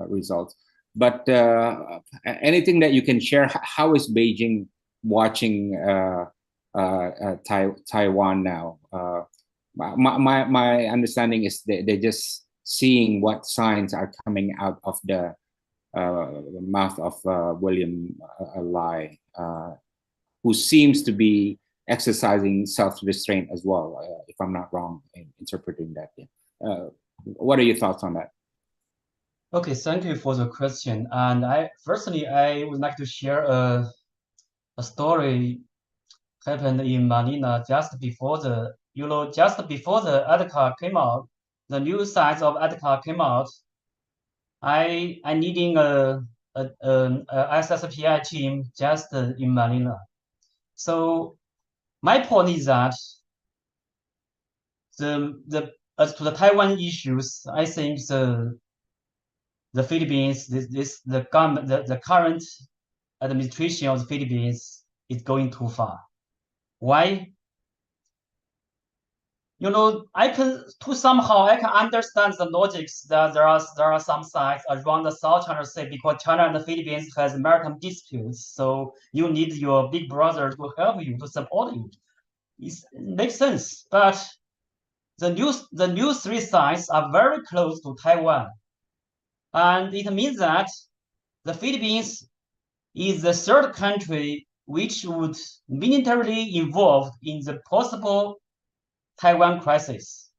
results. But anything that you can share, how is Beijing watching Taiwan now? My understanding is they're just seeing what signs are coming out of the mouth of William Lai, who seems to be exercising self-restraint as well, if I'm not wrong in interpreting that. What are your thoughts on that? Okay, thank you for the question. And I would like to share a story happened in Manila just before the ADCA came out. The news sites of ADCA came out. I needing a SSPI team just in Manila. So my point is that as to the Taiwan issues, I think the Philippines, the current administration of the Philippines is going too far. Why? I can understand the logics that there are some sides around the South China Sea because China and the Philippines has maritime disputes. So you need your big brother to help you, to support you. It makes sense. But the new three sides are very close to Taiwan. And it means that the Philippines is the third country which would militarily involved in the possible Taiwan crisis.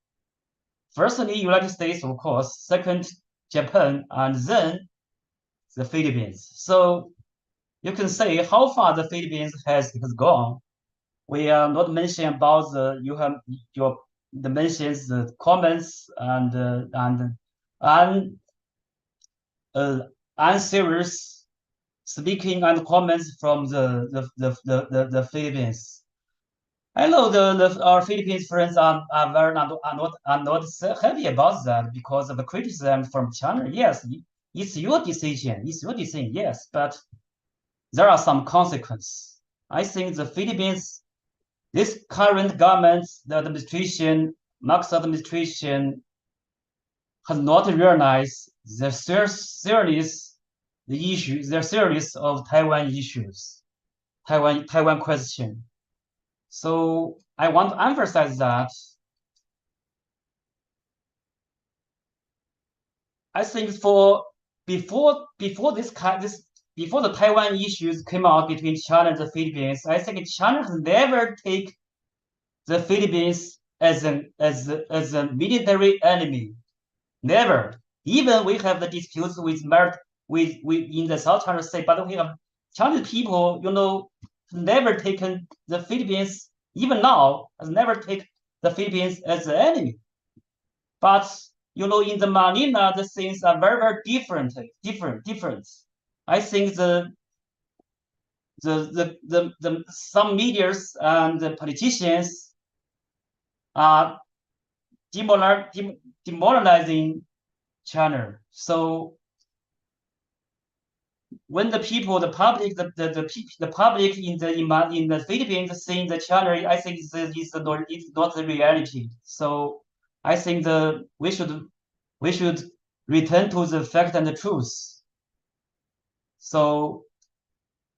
Firstly, United States, of course, second, Japan, and then the Philippines. So you can say how far the Philippines has gone. We are not mentioning about the mentions, the comments and unserious speaking and comments from the Philippines. I know our Philippines friends are not so happy about that because of the criticism from China. Yes, it's your decision. It's your decision. Yes, but there are some consequences. I think the Philippines, this current government, the administration, Marcos administration, has not realized the series of Taiwan issues, Taiwan question. So I want to emphasize that I think before the Taiwan issues came out between China and the Philippines, I think China has never taken the Philippines as a military enemy. Never. Even we have the disputes with in the South China Sea, but we have Chinese people, never taken the Philippines, even now, has never taken the Philippines as an enemy. But in the Manila, the things are very, very different. I think some medias and the politicians are demoralizing China. So when the public in the Philippines seeing the China, I think it's not the reality. So I think we should return to the fact and the truth. So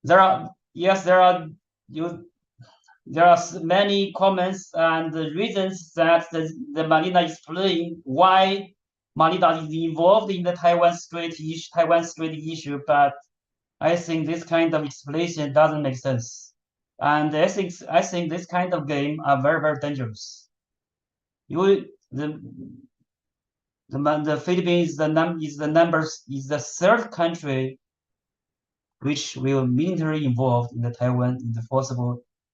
there are many comments and reasons that the Manila is playing why Manila is involved in the Taiwan Strait issue, but I think this kind of explanation doesn't make sense, and I think this kind of game are very, very dangerous. The Philippines is the third country which will militarily involved in the Taiwan in the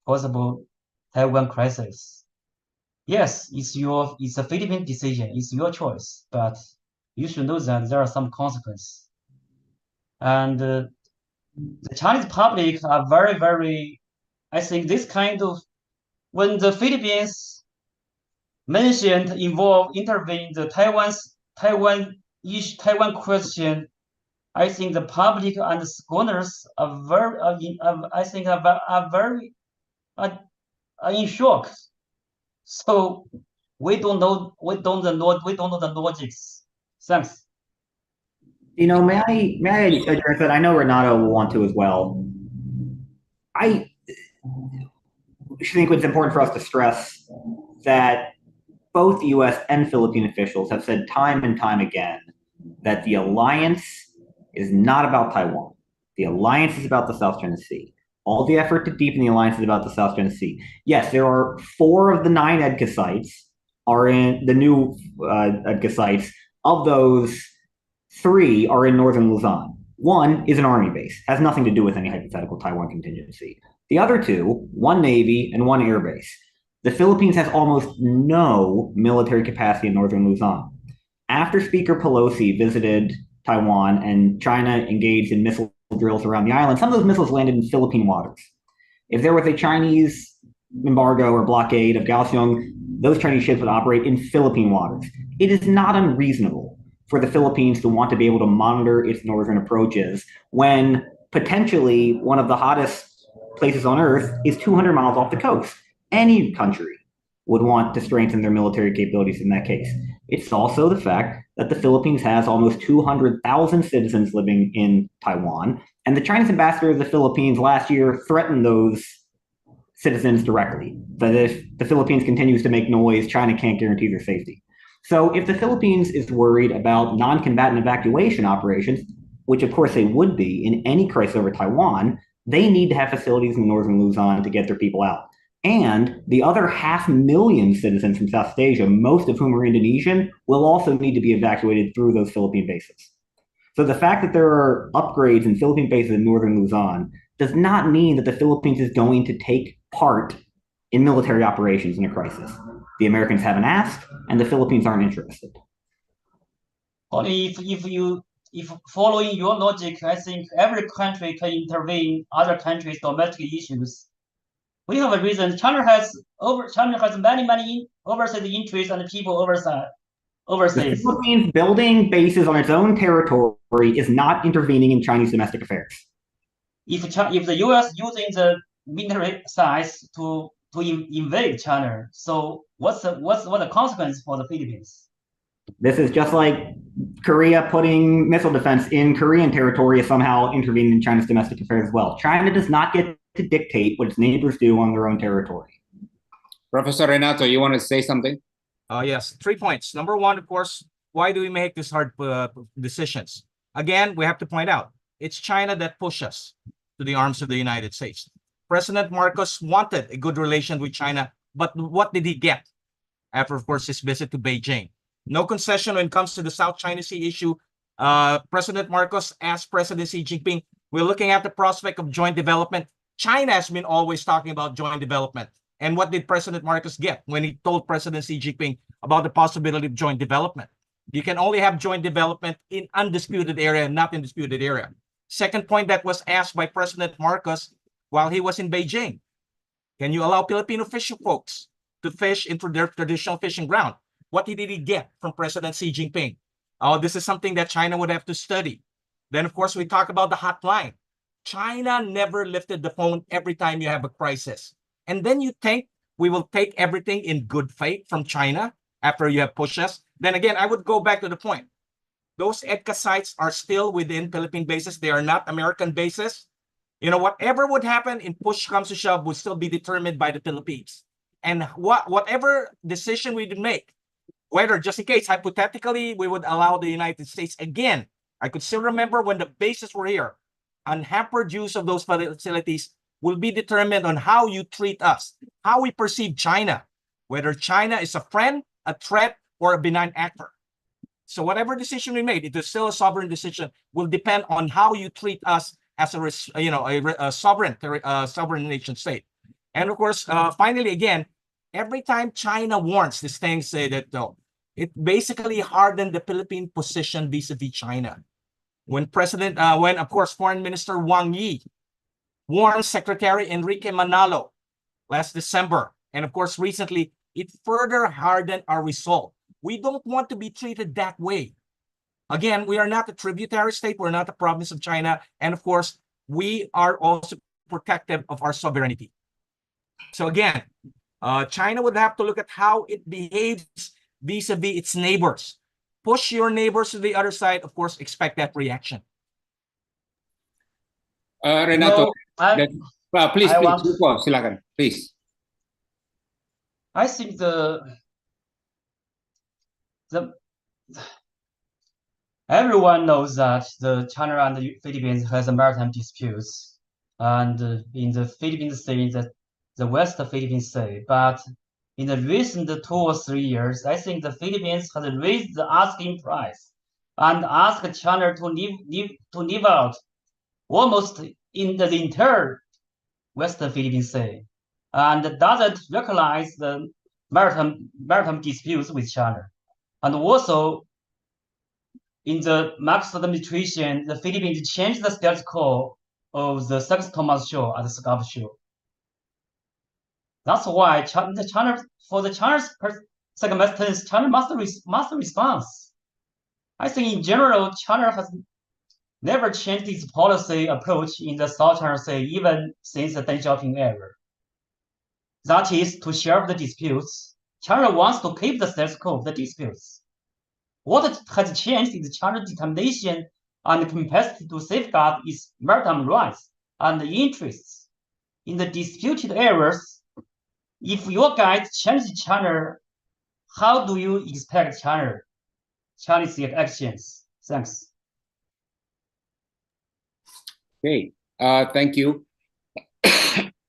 possible Taiwan crisis. Yes, it's a Philippine decision. It's your choice, but you should know that there are some consequences. And the Chinese public are very, very. I think this kind of when the Philippines intervene the Taiwan question. I think the public and the scholars are in shock. So we don't know the logics. Thanks. May I address that? I know Renato will want to as well. I think it's important for us to stress that both the U.S. and Philippine officials have said time and time again that the alliance is not about Taiwan. The alliance is about the South China Sea. All the effort to deepen the alliance is about the South China Sea. Yes, there are 4 of the 9 EDCA sites are in the new EDCA sites. Of those, 3 are in northern Luzon. 1 is an army base, has nothing to do with any hypothetical Taiwan contingency. The other 2, 1 Navy and 1 air base. The Philippines has almost no military capacity in northern Luzon. After Speaker Pelosi visited Taiwan and China engaged in missile drills around the island, some of those missiles landed in Philippine waters. If there was a Chinese embargo or blockade of Kaohsiung, those Chinese ships would operate in Philippine waters. It is not unreasonable for the Philippines to want to be able to monitor its northern approaches when potentially one of the hottest places on Earth is 200 miles off the coast. Any country would want to strengthen their military capabilities in that case. It's also the fact that the Philippines has almost 200,000 citizens living in Taiwan, and the Chinese ambassador to the Philippines last year threatened those citizens directly, that if the Philippines continues to make noise, China can't guarantee their safety. So if the Philippines is worried about non-combatant evacuation operations, which of course they would be in any crisis over Taiwan, they need to have facilities in northern Luzon to get their people out. And the other 500,000 citizens from South Asia, most of whom are Indonesian, will also need to be evacuated through those Philippine bases. So the fact that there are upgrades in Philippine bases in northern Luzon does not mean that the Philippines is going to take part in military operations in a crisis. The Americans haven't asked, and the Philippines aren't interested. Only if following your logic, I think every country can intervene other countries' domestic issues. We have a reason. China has many overseas interests and people overseas. The Philippines building bases on its own territory is not intervening in Chinese domestic affairs. If the U.S. using the military size to invade China, so what's the consequence for the Philippines? This is just like Korea putting missile defense in Korean territory is somehow intervening in China's domestic affairs as well. China does not get to dictate what its neighbors do on their own territory. Professor Renato, you want to say something? Yes, 3 points. Number one, of course, why do we make these hard decisions? Again, we have to point out, it's China that pushed us to the arms of the United States. President Marcos wanted a good relation with China, but what did he get after, of course, his visit to Beijing? No concession when it comes to the South China Sea issue. President Marcos asked President Xi Jinping, we're looking at the prospect of joint development. China has been always talking about joint development. And what did President Marcos get when he told President Xi Jinping about the possibility of joint development? You can only have joint development in undisputed area and not in disputed area. Second point that was asked by President Marcos while he was in Beijing. Can you allow Filipino fishing folks to fish into their traditional fishing ground? What did he get from President Xi Jinping? Oh, this is something that China would have to study. Then, of course, we talk about the hotline. China never lifted the phone every time you have a crisis. And then you think we will take everything in good faith from China after you have pushed us? Then again, I would go back to the point. Those EDCA sites are still within Philippine bases. They are not American bases. You know, whatever would happen in push comes to shove would still be determined by the Philippines. And whatever decision we would make, whether just in case, hypothetically, we would allow the United States again. I could still remember when the bases were here. Unhampered use of those facilities will be determined on how you treat us, how we perceive China, whether China is a friend, a threat, or a benign actor. So whatever decision we made, it is still a sovereign decision, will depend on how you treat us as a sovereign nation state. And of course, finally, again, every time China warns, these things say that it basically hardened the Philippine position vis-a-vis China. When of course, Foreign Minister Wang Yi warned Secretary Enrique Manalo last December, and of course, recently, it further hardened our resolve. We don't want to be treated that way. Again, we are not a tributary state. We're not a province of China. And of course, we are also protective of our sovereignty. So again, China would have to look at how it behaves vis-a-vis its neighbors. Push your neighbors to the other side, of course, expect that reaction. Renato, please, silakan, please. I think everyone knows that the China and the Philippines has a maritime disputes, and in the Philippine Sea, the West Philippine Sea. But in the recent 2 or 3 years, I think the Philippines has raised the asking price and asked China to leave out almost in the entire West Philippine Sea, and doesn't recognize the maritime disputes with China. And also, in the Marcos administration, the Philippines changed the status quo of the St. Thomas Shoal and the Scarborough Shoal. That's why for the China's circumstance, China must respond. I think in general, China has never changed its policy approach in the South China Sea, even since the Deng Xiaoping era. That is to share the disputes. China wants to keep the status quo of the disputes. What has changed is China's determination and capacity to safeguard its maritime rights and interests in the disputed areas. If your guide changes China, how do you expect Chinese actions? Thanks. Okay, thank you.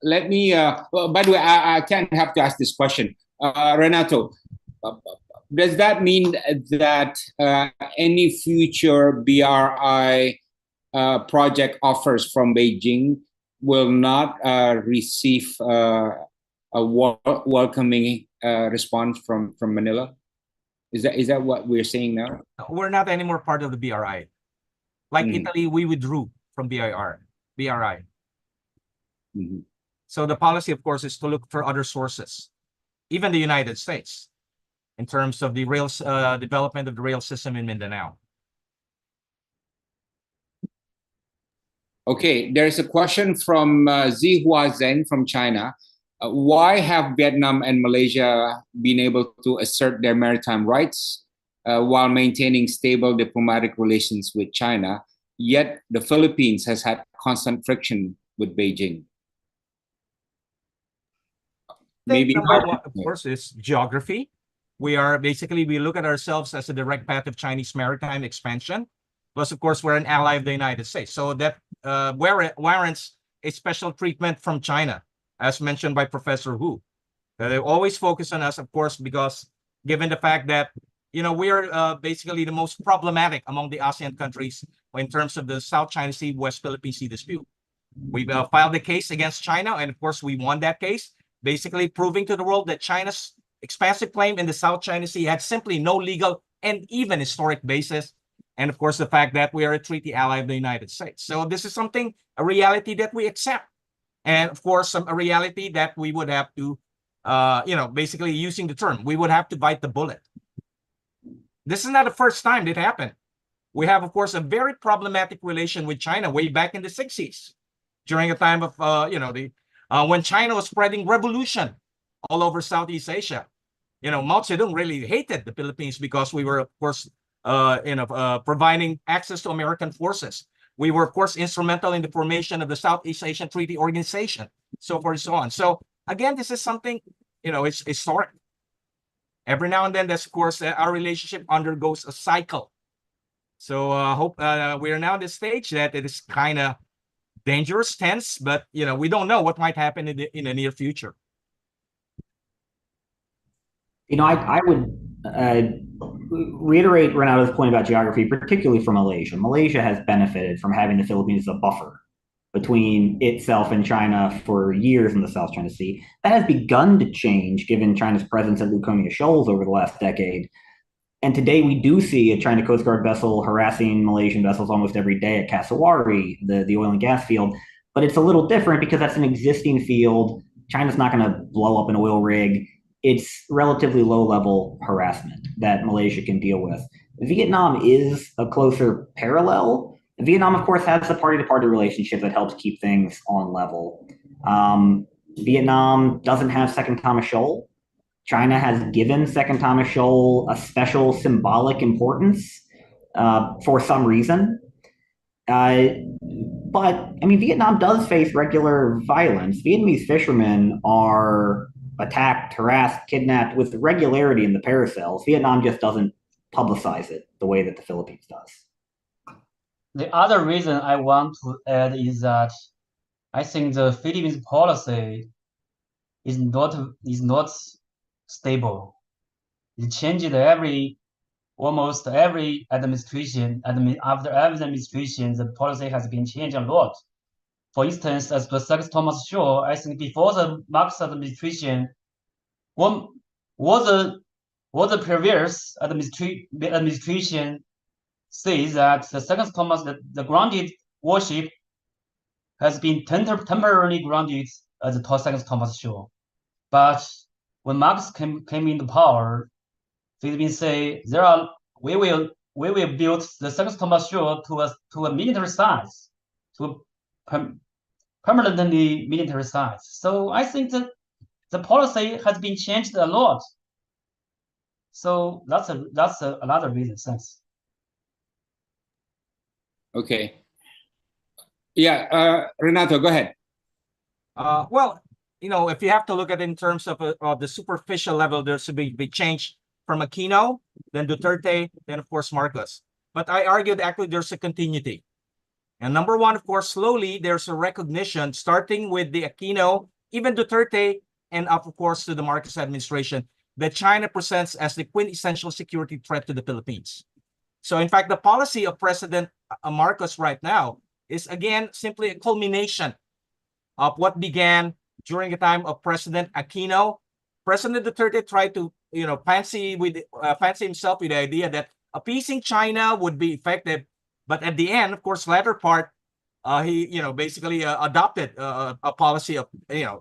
Let me, well, by the way, I can't have to ask this question. Renato, does that mean that any future BRI project offers from Beijing will not receive a welcoming response from Manila? Is that what we're seeing now? We're not anymore part of the BRI. Like Italy, we withdrew from BRI. So the policy, of course, is to look for other sources, even the United States, in terms of the rail development of the rail system in Mindanao. Okay, there's a question from Zihua Zheng from China. Why have Vietnam and Malaysia been able to assert their maritime rights while maintaining stable diplomatic relations with China, yet the Philippines has had constant friction with Beijing? Maybe number one, of course, is geography. We look at ourselves as a direct path of Chinese maritime expansion. Plus, of course, we're an ally of the United States. So that warrants a special treatment from China, as mentioned by Professor Hu. They always focus on us, of course, because given the fact that, we are basically the most problematic among the ASEAN countries in terms of the South China Sea, West Philippine Sea dispute. We've filed a case against China, and of course, we won that case, basically proving to the world that China's expansive claim in the South China Sea had simply no legal and even historic basis. And of course, the fact that we are a treaty ally of the United States. So this is a reality that we accept. And of course, a reality that we would have to, basically using the term, we would have to bite the bullet. This is not the first time that happened. We have, of course, a very problematic relation with China way back in the 60s, during a time of, when China was spreading revolution all over Southeast Asia. Mao Zedong really hated the Philippines because we were, of course, providing access to American forces. We were, of course, instrumental in the formation of the Southeast Asian Treaty Organization, so forth and so on. So again, this is something, it's historic. Every now and then, of course, our relationship undergoes a cycle. So I hope we are now at the stage that it is kind of dangerous, tense, but we don't know what might happen in the near future. I would reiterate Renato's point about geography, particularly for Malaysia. Malaysia has benefited from having the Philippines as a buffer between itself and China for years in the South China Sea. That has begun to change given China's presence at Luconia Shoals over the last decade. And today we do see a China Coast Guard vessel harassing Malaysian vessels almost every day at Kasawari, the oil and gas field. But it's a little different because that's an existing field. China's not going to blow up an oil rig. It's relatively low-level harassment that Malaysia can deal with. Vietnam is a closer parallel. Vietnam, of course, has the party-to-party relationship that helps keep things on level. Vietnam doesn't have Second Thomas Shoal. China has given Second Thomas Shoal a special symbolic importance for some reason. But, Vietnam does face regular violence. Vietnamese fishermen are attacked, harassed, kidnapped with regularity in the paracels. Vietnam just doesn't publicize it the way that the Philippines does. The other reason I want to add is that I think the Philippines policy is not stable. It changes almost every administration. After every administration, the policy has been changed a lot. For instance, as the Sir Thomas Shoal, I think before the Marcos administration, what the previous administration says that the Second Thomas, the grounded warship, has been temporarily grounded at the Second Thomas Shoal. But when Marcos came into power, Philippines say we will build the Second Thomas Shoal to a military size, to permanently military size. So I think that the policy has been changed a lot. So that's another reason. Thanks. Okay. Yeah, Renato, go ahead. Well, if you have to look at it in terms of the superficial level, there's a big change from Aquino, then Duterte, then of course Marcos. But I argue that actually there's a continuity. And number one, of course, slowly there's a recognition starting with the Aquino, even Duterte, and of course to the Marcos administration, that China presents as the quintessential security threat to the Philippines. So in fact, the policy of President Marcos right now is again simply a culmination of what began during the time of President Aquino. President Duterte tried to, fancy himself with the idea that appeasing China would be effective, but at the end, of course, latter part, he, basically adopted a policy of,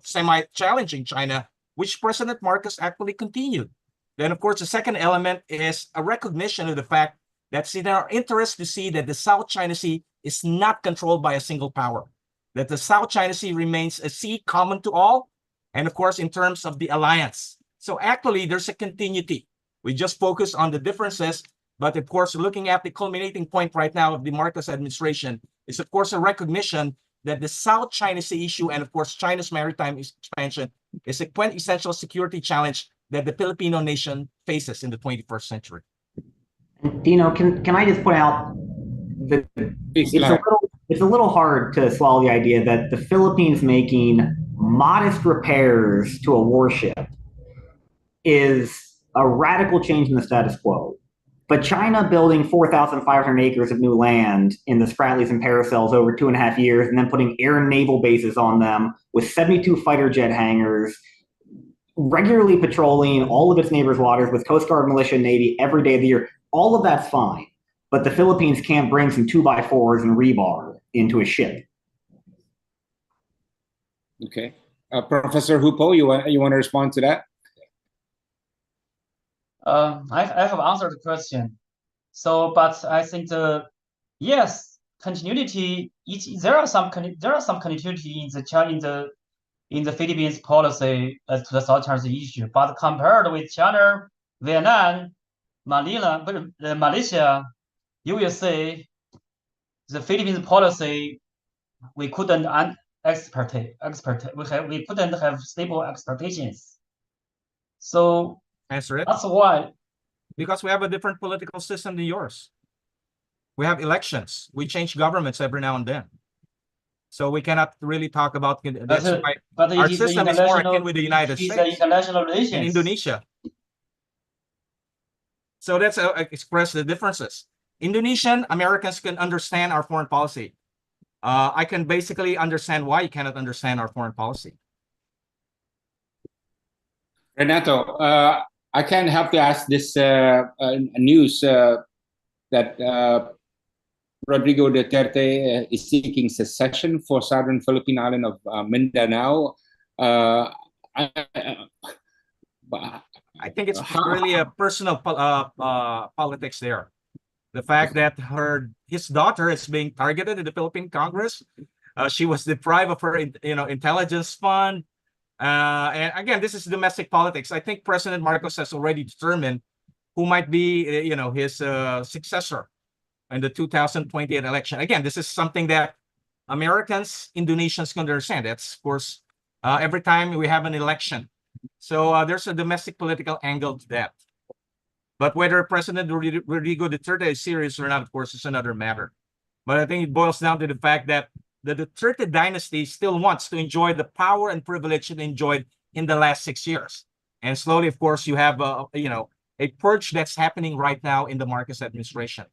semi-challenging China, which President Marcos actually continued. Then, of course, the second element is a recognition of the fact that it's in our interest to see that the South China Sea is not controlled by a single power, that the South China Sea remains a sea common to all, and of course, in terms of the alliance. So actually, there's a continuity. We just focus on the differences, but of course, looking at the culminating point right now of the Marcos administration is, of course, a recognition that the South China Sea issue and, of course, China's maritime expansion is a quintessential security challenge that the Filipino nation faces in the 21st century. Dino, can I just point out that it's a little hard to swallow the idea that the Philippines making modest repairs to a warship is a radical change in the status quo. But China building 4,500 acres of new land in the Spratlys and Paracels over 2.5 years, and then putting air and naval bases on them with 72 fighter jet hangars, regularly patrolling all of its neighbors' waters with Coast Guard, militia, and Navy every day of the year. All of that's fine. But the Philippines can't bring some 2x4s and rebar into a ship. Okay. Professor Hupo, you want to respond to that? I have answered the question. So, but I think yes, continuity. There are some continuity in the Philippines policy to the South China Sea issue. But compared with China, Vietnam, Malaysia, you will see the Philippines policy we couldn't we couldn't have stable expectations. So Answer it. that's why. Because we have a different political system than yours. We have elections. We change governments every now and then. So we cannot really talk about that's why but our system is more akin with the United States. States International relations. and Indonesia. So that's express the differences. Indonesian Americans can understand our foreign policy. I can basically understand why you cannot understand our foreign policy. Renato, I can't help to ask this news that Rodrigo Duterte is seeking secession for southern Philippine island of Mindanao. I think it's really a personal politics there. The fact that his daughter is being targeted in the Philippine Congress, she was deprived of her intelligence fund. And again, this is domestic politics. I think President Marcos has already determined who might be, his successor in the 2028 election. Again, this is something that Americans, Indonesians can understand. That's, of course, every time we have an election. So there's a domestic political angle to that. But whether President Rodrigo Duterte is serious or not, of course, is another matter. But I think it boils down to the fact that the Duterte dynasty still wants to enjoy the power and privilege it enjoyed in the last 6 years. And slowly, of course, you have a purge that's happening right now in the Marcos administration.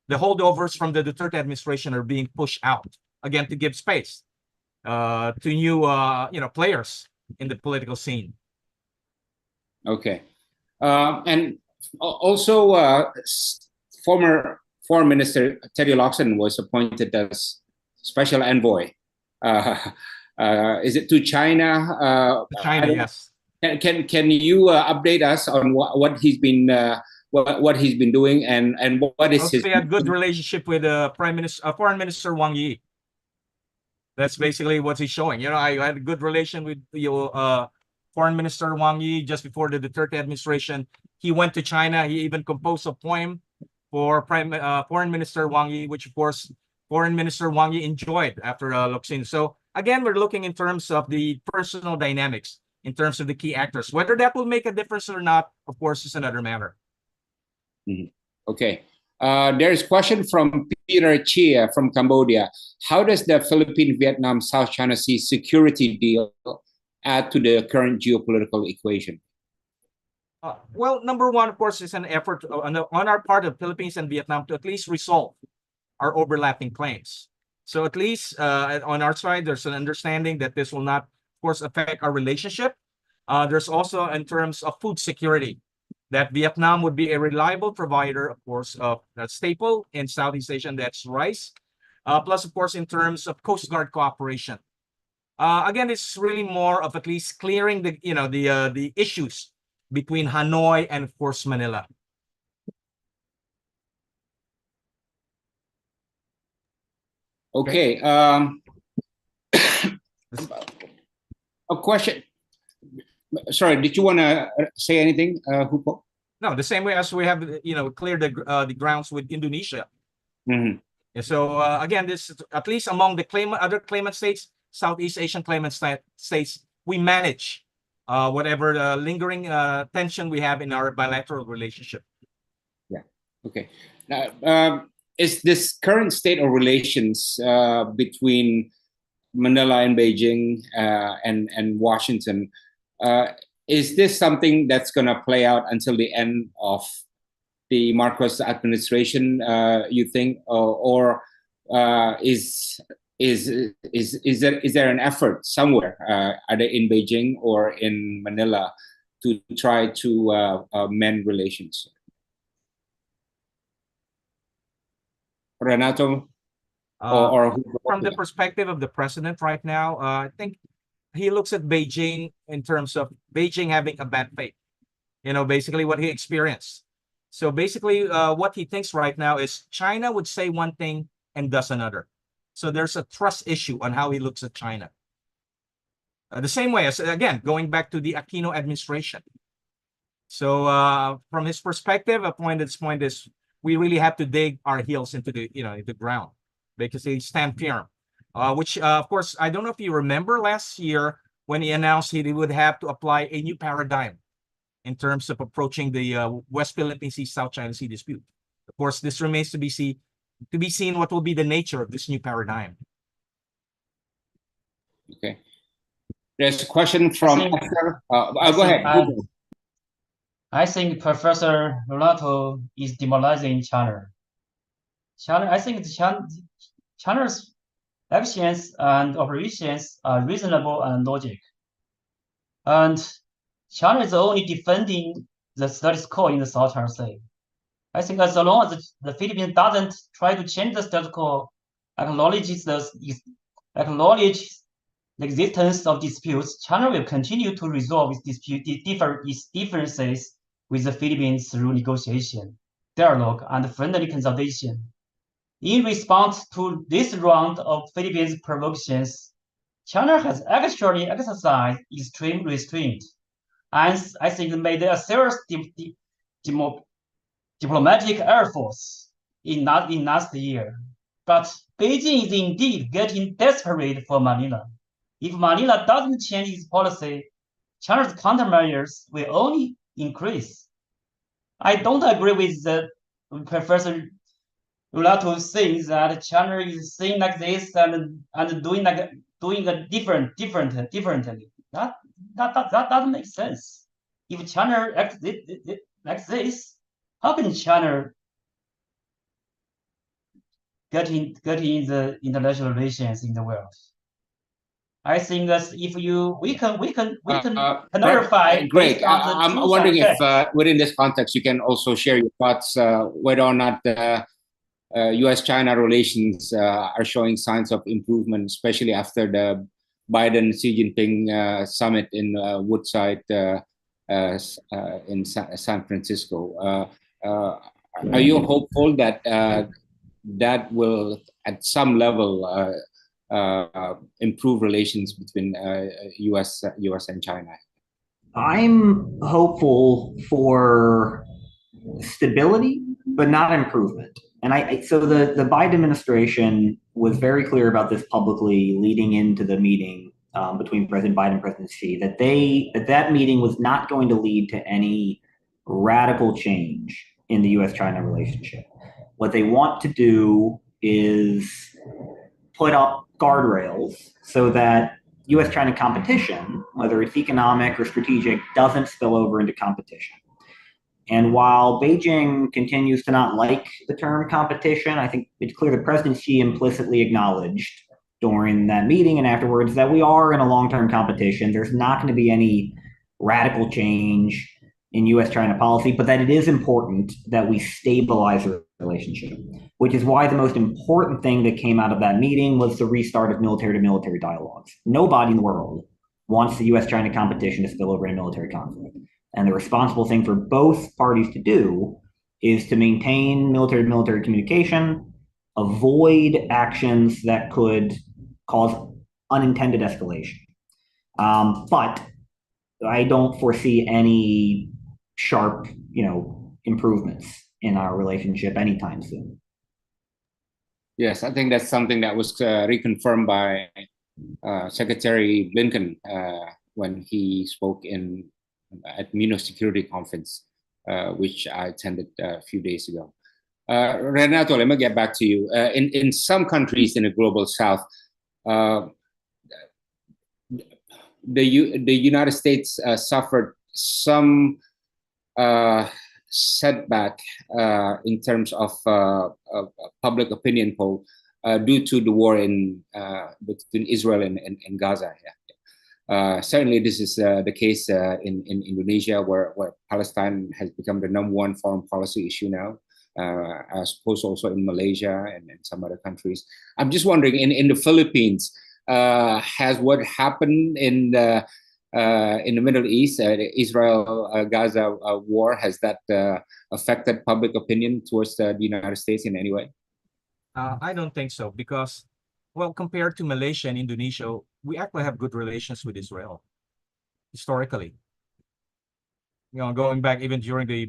The holdovers from the Duterte administration are being pushed out, again, to give space to new players in the political scene. Okay. And also, former Foreign Minister Teddy Locsin was appointed as special envoy. Is it to China? China, yes. Can you update us on what he's been doing and what is his? We had good relationship with Foreign Minister Wang Yi. That's basically what he's showing. I had a good relation with Foreign Minister Wang Yi just before the Duterte administration. He went to China. He even composed a poem for Foreign Minister Wang Yi, which of course Foreign Minister Wang Yi enjoyed after Locsin. So again, we're looking in terms of the personal dynamics in terms of the key actors. Whether that will make a difference or not, of course, is another matter. Okay. There's a question from Peter Chia from Cambodia. How does the Philippine-Vietnam-South China Sea security deal add to the current geopolitical equation? Well, number one, of course, is an effort on our part of Philippines and Vietnam to at least resolve our overlapping claims. So at least on our side, there's an understanding that this will not, of course, affect our relationship. There's also in terms of food security, that Vietnam would be a reliable provider, of course, of that staple in Southeast Asia, and that's rice. Plus, of course, in terms of Coast Guard cooperation. Again, it's really more of at least clearing the issues between Hanoi and, of course, Manila. Okay. A question. Sorry, did you want to say anything, Hupo? No, the same way as we have, cleared the grounds with Indonesia. Mm-hmm. So again, this at least among the other claimant states, Southeast Asian claimant states, we manage whatever lingering tension we have in our bilateral relationship. Yeah. Okay. Now, is this current state of relations between Manila and Beijing and Washington, is this something that's going to play out until the end of the Marcos administration, you think, or is there an effort somewhere, either in Beijing or in Manila, to try to mend relations? Renato, or from the perspective of the president right now, I think he looks at Beijing in terms of Beijing having a bad faith. Basically what he experienced. So basically, what he thinks right now is China would say one thing and does another. So there's a trust issue on how he looks at China. The same way as, again, going back to the Aquino administration. So from his perspective, a point at this point is we really have to dig our heels into the ground because they stand firm. Which, of course, I don't know if you remember last year when he announced he would have to apply a new paradigm in terms of approaching the West Philippine Sea, South China Sea dispute. Of course, this remains to be seen what will be the nature of this new paradigm. Okay. There's a question from go ahead. I think Professor Renato is demoralizing China. I think China's actions and operations are reasonable and logic. And China is only defending the status quo in the South China Sea. I think as long as the Philippines doesn't try to change the status quo, acknowledge the existence of disputes, China will continue to resolve its differences with the Philippines through negotiation, dialogue, and friendly consultation. In response to this round of Philippines provocations, China has actually exercised extreme restraint, and I think made a serious diplomatic efforts in last year. But Beijing is indeed getting desperate for Manila. If Manila doesn't change its policy, China's countermeasures will only increase. I don't agree with the Professor Renato saying that China is saying like this and doing a differently. That doesn't make sense. If China acts like this, how can China get in the international relations in the world? I think that if we can clarify. Great. I'm wondering if within this context you can also share your thoughts whether or not U.S.-China relations are showing signs of improvement, especially after the Biden-Xi Jinping summit in Woodside in San Francisco. Are you hopeful that that will, at some level, improve relations between U.S. and China? I'm hopeful for stability, but not improvement. And so the Biden administration was very clear about this publicly leading into the meeting between President Biden and President Xi, that meeting was not going to lead to any radical change in the U.S.-China relationship. What they want to do is put up guardrails so that U.S.-China competition, whether it's economic or strategic, doesn't spill over into competition. And while Beijing continues to not like the term competition, I think it's clear that President Xi implicitly acknowledged during that meeting and afterwards that we are in a long-term competition. There's not going to be any radical change in U.S.-China policy, but that it is important that we stabilize the relationship, which is why the most important thing that came out of that meeting was the restart of military-to-military dialogues. Nobody in the world wants the U.S.-China competition to spill over into military conflict. And the responsible thing for both parties to do is to maintain military-to-military communication, avoid actions that could cause unintended escalation. But I don't foresee any sharp, improvements in our relationship anytime soon. Yes, I think that's something that was reconfirmed by Secretary Blinken when he spoke at Munich Security Conference, which I attended a few days ago. Renato, let me get back to you. In some countries in the global South, the United States suffered some setback in terms of public opinion poll due to the war between Israel and Gaza. Certainly, this is the case in Indonesia, where Palestine has become the #1 foreign policy issue now. I suppose also in Malaysia and some other countries. I'm just wondering, in the Philippines, has what happened in the Middle East, the Israel-Gaza war, has that affected public opinion towards the United States in any way? I don't think so, because, well, compared to Malaysia and Indonesia, we actually have good relations with Israel, historically. Going back even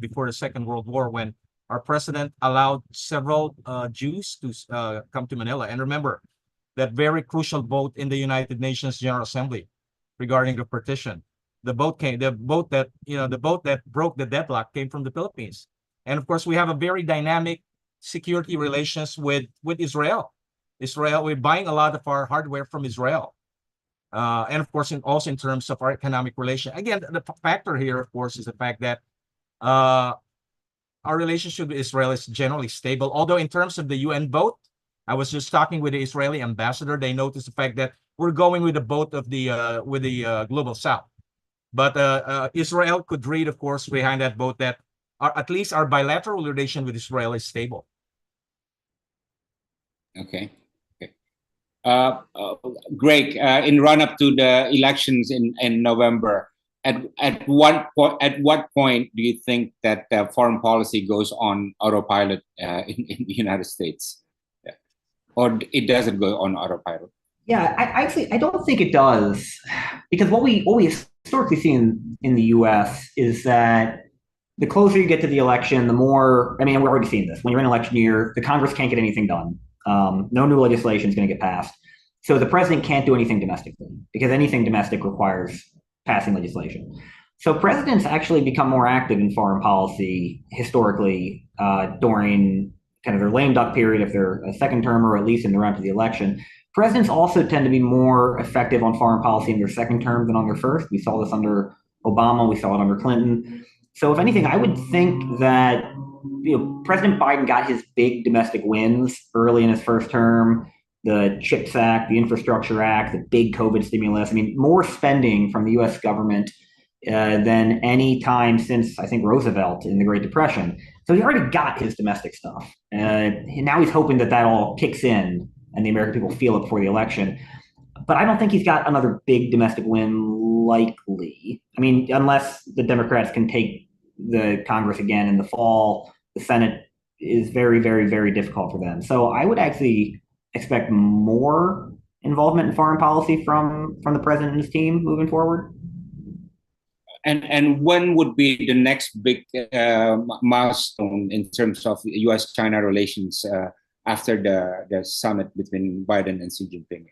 before the Second World War, when our president allowed several Jews to come to Manila. And remember, that very crucial vote in the United Nations General Assembly regarding the partition. The vote that broke the deadlock came from the Philippines. And of course, we have a very dynamic security relations with Israel. We're buying a lot of our hardware from Israel. And of course, also in terms of our economic relation. Again, the factor here, of course, is the fact that our relationship with Israel is generally stable. Although in terms of the UN vote, I was just talking with the Israeli ambassador. They noticed the fact that we're going with the vote of the global South. But Israel could read, of course, behind that vote that at least our bilateral relation with Israel is stable. Okay. Greg, in run-up to the elections in November, at what point do you think that foreign policy goes on autopilot in the United States, or it doesn't go on autopilot? Yeah, I don't think it does, because what we historically see in the U.S. is that the closer you get to the election, the more. I mean, we're already seeing this. When you're in election year, the Congress can't get anything done. No new legislation is going to get passed. So the president can't do anything domestically, because anything domestic requires passing legislation. So presidents actually become more active in foreign policy historically during kind of their lame duck period, if they're a second term, or at least in the run to the election. Presidents also tend to be more effective on foreign policy in their second term than on their first. We saw this under Obama. We saw it under Clinton. So if anything, I would think that President Biden got his big domestic wins early in his first term. The CHIPS Act, the Infrastructure Act, the big COVID stimulus. I mean, more spending from the U.S. government than any time since, I think, Roosevelt in the Great Depression. So he already got his domestic stuff. Now he's hoping that all kicks in and the American people feel it before the election. But I don't think he's got another big domestic win likely. I mean, unless the Democrats can take the Congress again in the fall, the Senate is very, very, very difficult for them. So I would actually expect more involvement in foreign policy from the president and his team moving forward. And when would be the next big milestone in terms of U.S.-China relations after the summit between Biden and Xi Jinping?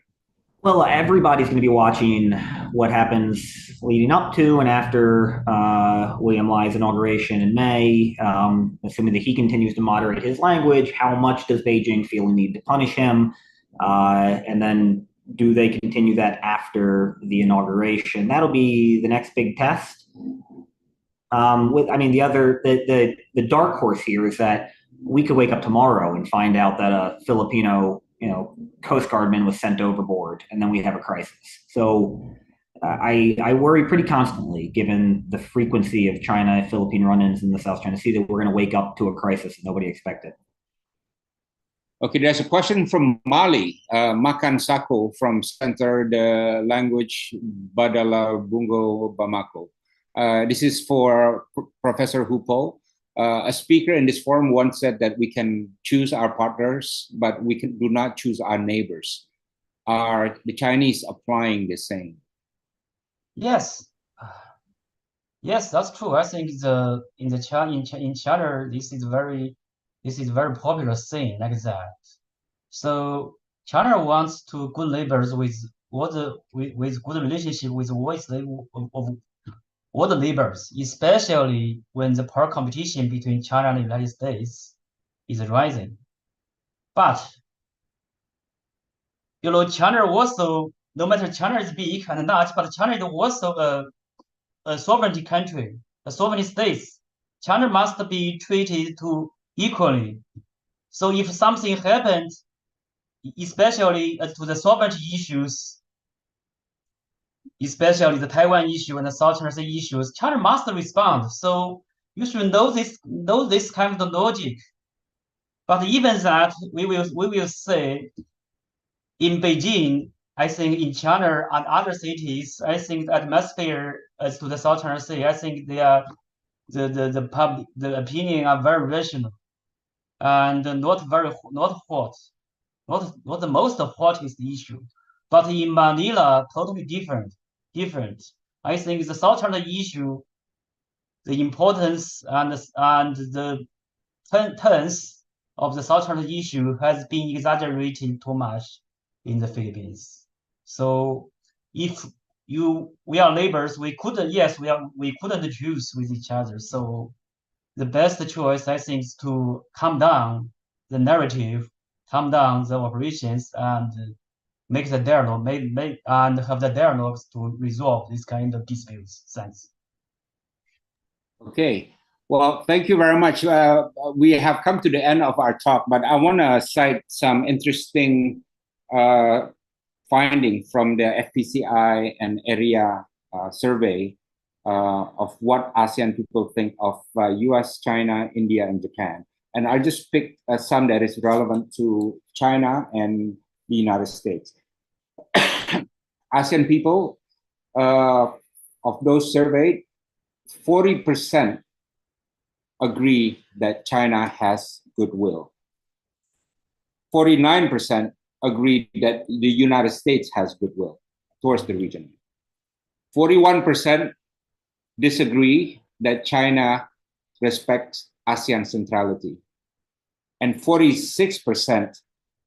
Well, everybody's going to be watching what happens leading up to and after William Lai's inauguration in May. Assuming that he continues to moderate his language, how much does Beijing feel a need to punish him? And then do they continue that after the inauguration? That'll be the next big test. The dark horse here is that we could wake up tomorrow and find out that a Filipino, Coast Guardman was sent overboard, and then we have a crisis. So I worry pretty constantly, given the frequency of China-Philippine run-ins in the South China Sea, that we're going to wake up to a crisis that nobody expected. Okay, there's a question from Mali, Makan Sako from Center de Language Badala Bungo Bamako. This is for Professor Hupo. A speaker in this forum once said that we can choose our partners, but we do not choose our neighbors. Are the Chinese applying the same? Yes, yes, that's true. I think in China, this is very popular thing like that. So China wants to good neighbors with good relationship with all the neighbors, especially when the power competition between China and the United States is rising. But China also, no matter China is big and not, but China is also a sovereignty country, a sovereign state. China must be treated to equally. So if something happens, especially to the sovereignty issues, especially the Taiwan issue and the South China Sea issues, China must respond. So you should know this kind of logic. But even that, we will say in Beijing, I think in China and other cities, I think the atmosphere as to the South China Sea, I think they are the opinion are very rational and not hot, not the most hottest issue. But in Manila, totally different. I think the South China issue, the importance and the tense of the South China issue has been exaggerated too much in the Philippines. So if we are neighbors, we couldn't choose with each other. So the best choice, I think, is to calm down the narrative, calm down the operations, and make the dialogue, and have the dialogues to resolve this kind of disputes. Thanks. Okay. Well, thank you very much. We have come to the end of our talk, but I want to cite some interesting finding from the FPCI and area survey of what ASEAN people think of US, China, India, and Japan. And I just picked some that is relevant to China and the United States. ASEAN people, of those surveyed, 40% agree that China has goodwill. 49% agree that the United States has goodwill towards the region. 41% disagree that China respects ASEAN centrality. And 46%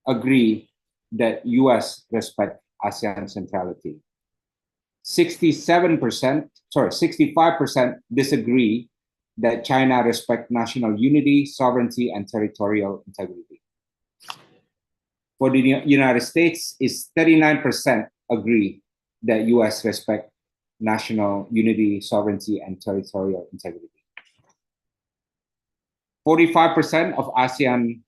agree that US respect ASEAN centrality. 65% disagree that China respect national unity, sovereignty, and territorial integrity. For the United States, is 39% agree that US respect national unity, sovereignty, and territorial integrity. 45% of ASEAN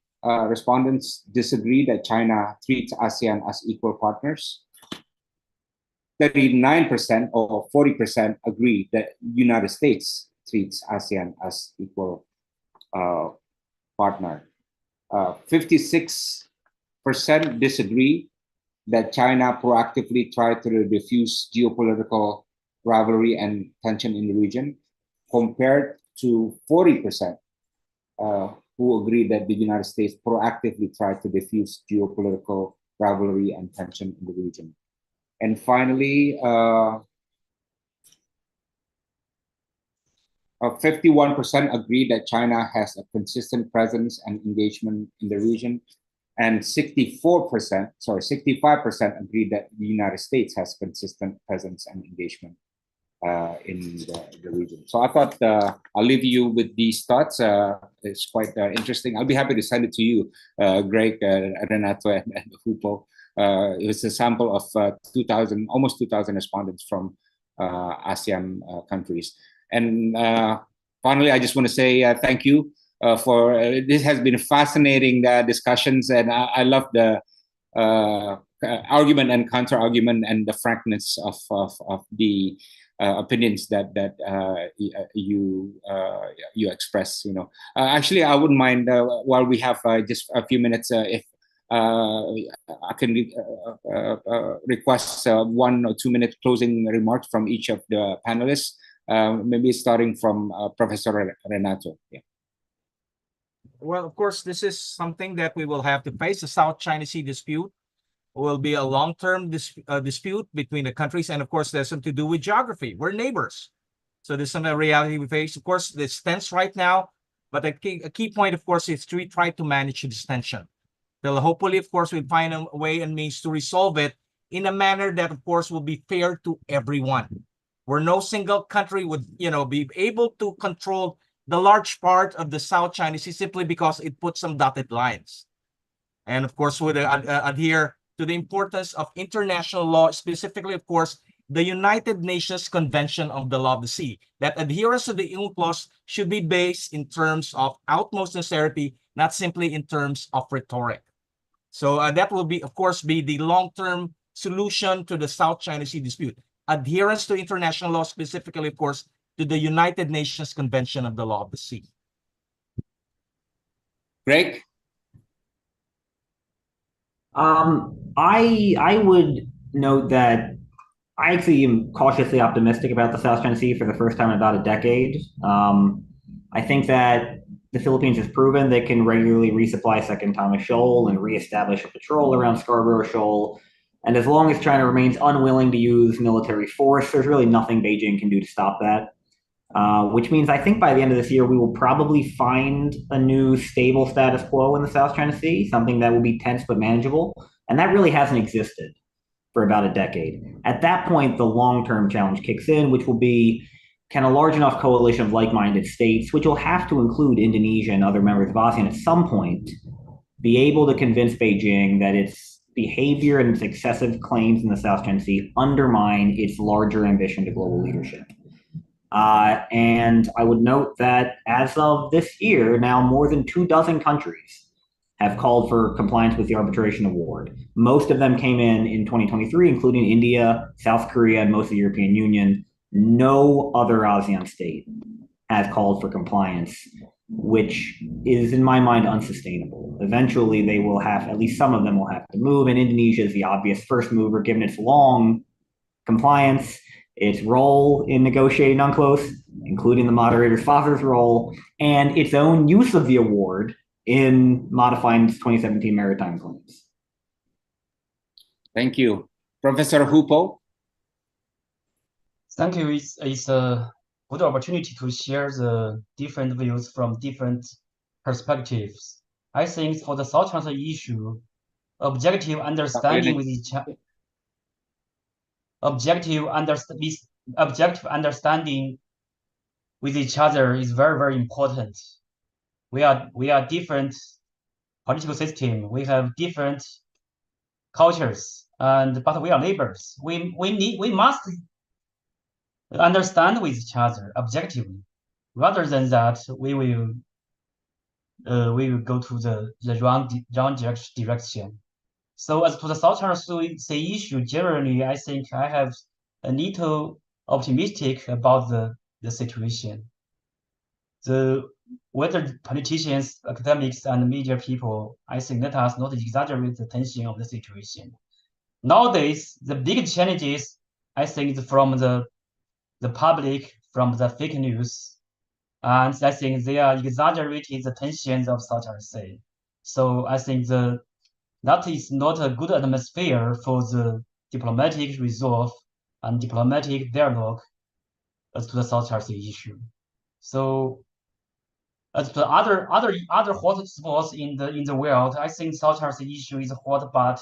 respondents disagree that China treats ASEAN as equal partners. 39% or 40% agree that United States treats ASEAN as equal partner. 56% disagree that China proactively tried to diffuse geopolitical rivalry and tension in the region, compared to 40% who agree that the United States proactively tried to diffuse geopolitical rivalry and tension in the region. And finally, 51% agree that China has a consistent presence and engagement in the region, and 65% agree that the United States has consistent presence and engagement in the region. So I thought I'll leave you with these thoughts. It's quite interesting. I'll be happy to send it to you, Greg, Renato, and Hupo. It was a sample of almost 2,000 respondents from ASEAN countries. And finally, I just want to say thank you for this has been fascinating discussions, and I love the argument and counter argument and the frankness of the opinions that you express. Actually, I wouldn't mind while we have just a few minutes if I can request 1 or 2 minute closing remarks from each of the panelists. Maybe starting from Professor Renato. Yeah. Well, of course, this is something that we will have to face. The South China Sea dispute will be a long-term dispute between the countries. And of course, there's something to do with geography. We're neighbors. So there's some reality we face. Of course, it's tense right now. But a key point, of course, is to try to manage this tension. Well, hopefully, of course, we'll find a way and means to resolve it in a manner that, of course, will be fair to everyone. Where no single country would, be able to control the large part of the South China Sea simply because it puts some dotted lines. And of course, would adhere to the importance of international law, specifically, of course, the United Nations Convention of the Law of the Sea. That adherence to the UNCLOS should be based in terms of utmost sincerity, not simply in terms of rhetoric. So that will be, of course, be the long-term solution to the South China Sea dispute. Adherence to international law, specifically, of course, to the United Nations Convention of the Law of the Sea. Greg? I would note that I actually am cautiously optimistic about the South China Sea for the first time in about a decade. I think that the Philippines has proven they can regularly resupply Second Thomas Shoal and reestablish a patrol around Scarborough Shoal. And as long as China remains unwilling to use military force, there's really nothing Beijing can do to stop that. Which means I think by the end of this year, we will probably find a new stable status quo in the South China Sea, something that will be tense but manageable. And that really hasn't existed for about a decade. At that point, the long-term challenge kicks in, which will be, can a large enough coalition of like-minded states, which will have to include Indonesia and other members of ASEAN at some point, be able to convince Beijing that its behavior and its excessive claims in the South China Sea undermine its larger ambition to global leadership. And I would note that as of this year, now more than 24 countries have called for compliance with the arbitration award. Most of them came in 2023, including India, South Korea, and most of the European Union. No other ASEAN state has called for compliance, which is, in my mind, unsustainable. Eventually, they will have, at least some of them will have to move, and Indonesia is the obvious first mover, given its long compliance, its role in negotiating UNCLOS, including the moderator's father's role, and its own use of the award in modifying its 2017 maritime claims. Thank you. Professor Hupo? Thank you. It's a good opportunity to share the different views from different perspectives. I think for the South China Sea issue, objective understanding with each other. Objective understanding with each other is very, very important. We are different political system. We have different cultures, but we are neighbors. We must understand with each other objectively. Rather than that, we will go to the wrong direction. So as to the South China Sea issue, generally, I think I have a little optimistic about the situation. Whether politicians, academics, and media people, I think let us not exaggerate the tension of the situation. Nowadays, the big challenges, I think, is from the public, from the fake news, and I think they are exaggerating the tensions of South China Sea. So I think that is not a good atmosphere for the diplomatic resolve and diplomatic dialogue as to the South China Sea issue. So as the other hot spots in the world, I think South China Sea issue is hot, but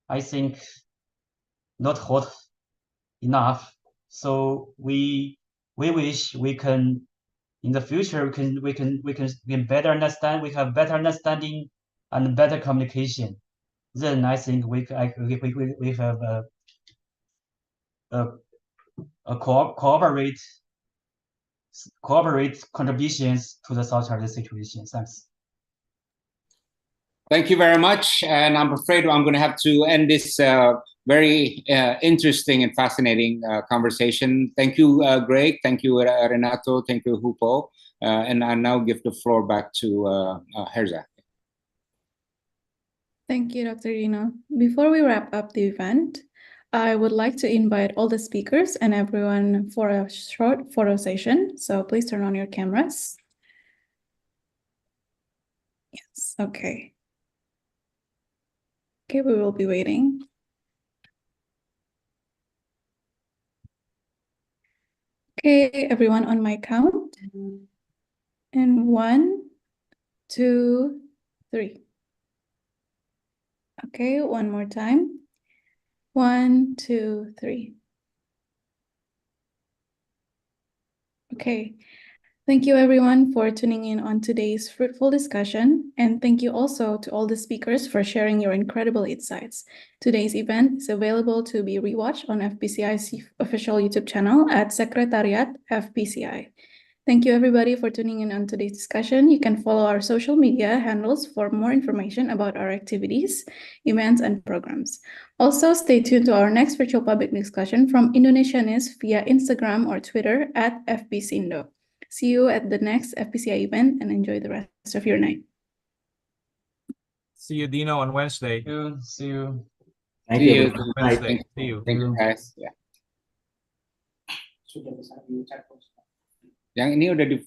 I think not hot enough. So we wish we can in the future we can better understand. We have better understanding and better communication. Then I think we have a cooperate contributions to the South China situation. Thanks. Thank you very much. And I'm afraid I'm going to have to end this very interesting and fascinating conversation. Thank you, Greg. Thank you, Renato. Thank you, Hupo. And I now give the floor back to Herza. Thank you, Dr. Dino. Before we wrap up the event, I would like to invite all the speakers and everyone for a short photo session. So please turn on your cameras. Yes, okay. Okay, we will be waiting. Okay, everyone on my count. And 1, 2, 3. Okay, one more time. 1, 2, 3. Okay. Thank you everyone for tuning in on today's fruitful discussion, and thank you also to all the speakers for sharing your incredible insights. Today's event is available to be rewatched on FPCI's official YouTube channel at Secretariat FPCI. Thank you everybody for tuning in on today's discussion. You can follow our social media handles for more information about our activities, events, and programs. Also, stay tuned to our next virtual public discussion from Indonesianist via Instagram or Twitter at FPCindo. See you at the next FPCI event and enjoy the rest of your night. See you, Dino, on Wednesday. See you. Thank See you. you. Good night. Wednesday. See you. Thank you, guys. Yeah. Yang ini udah di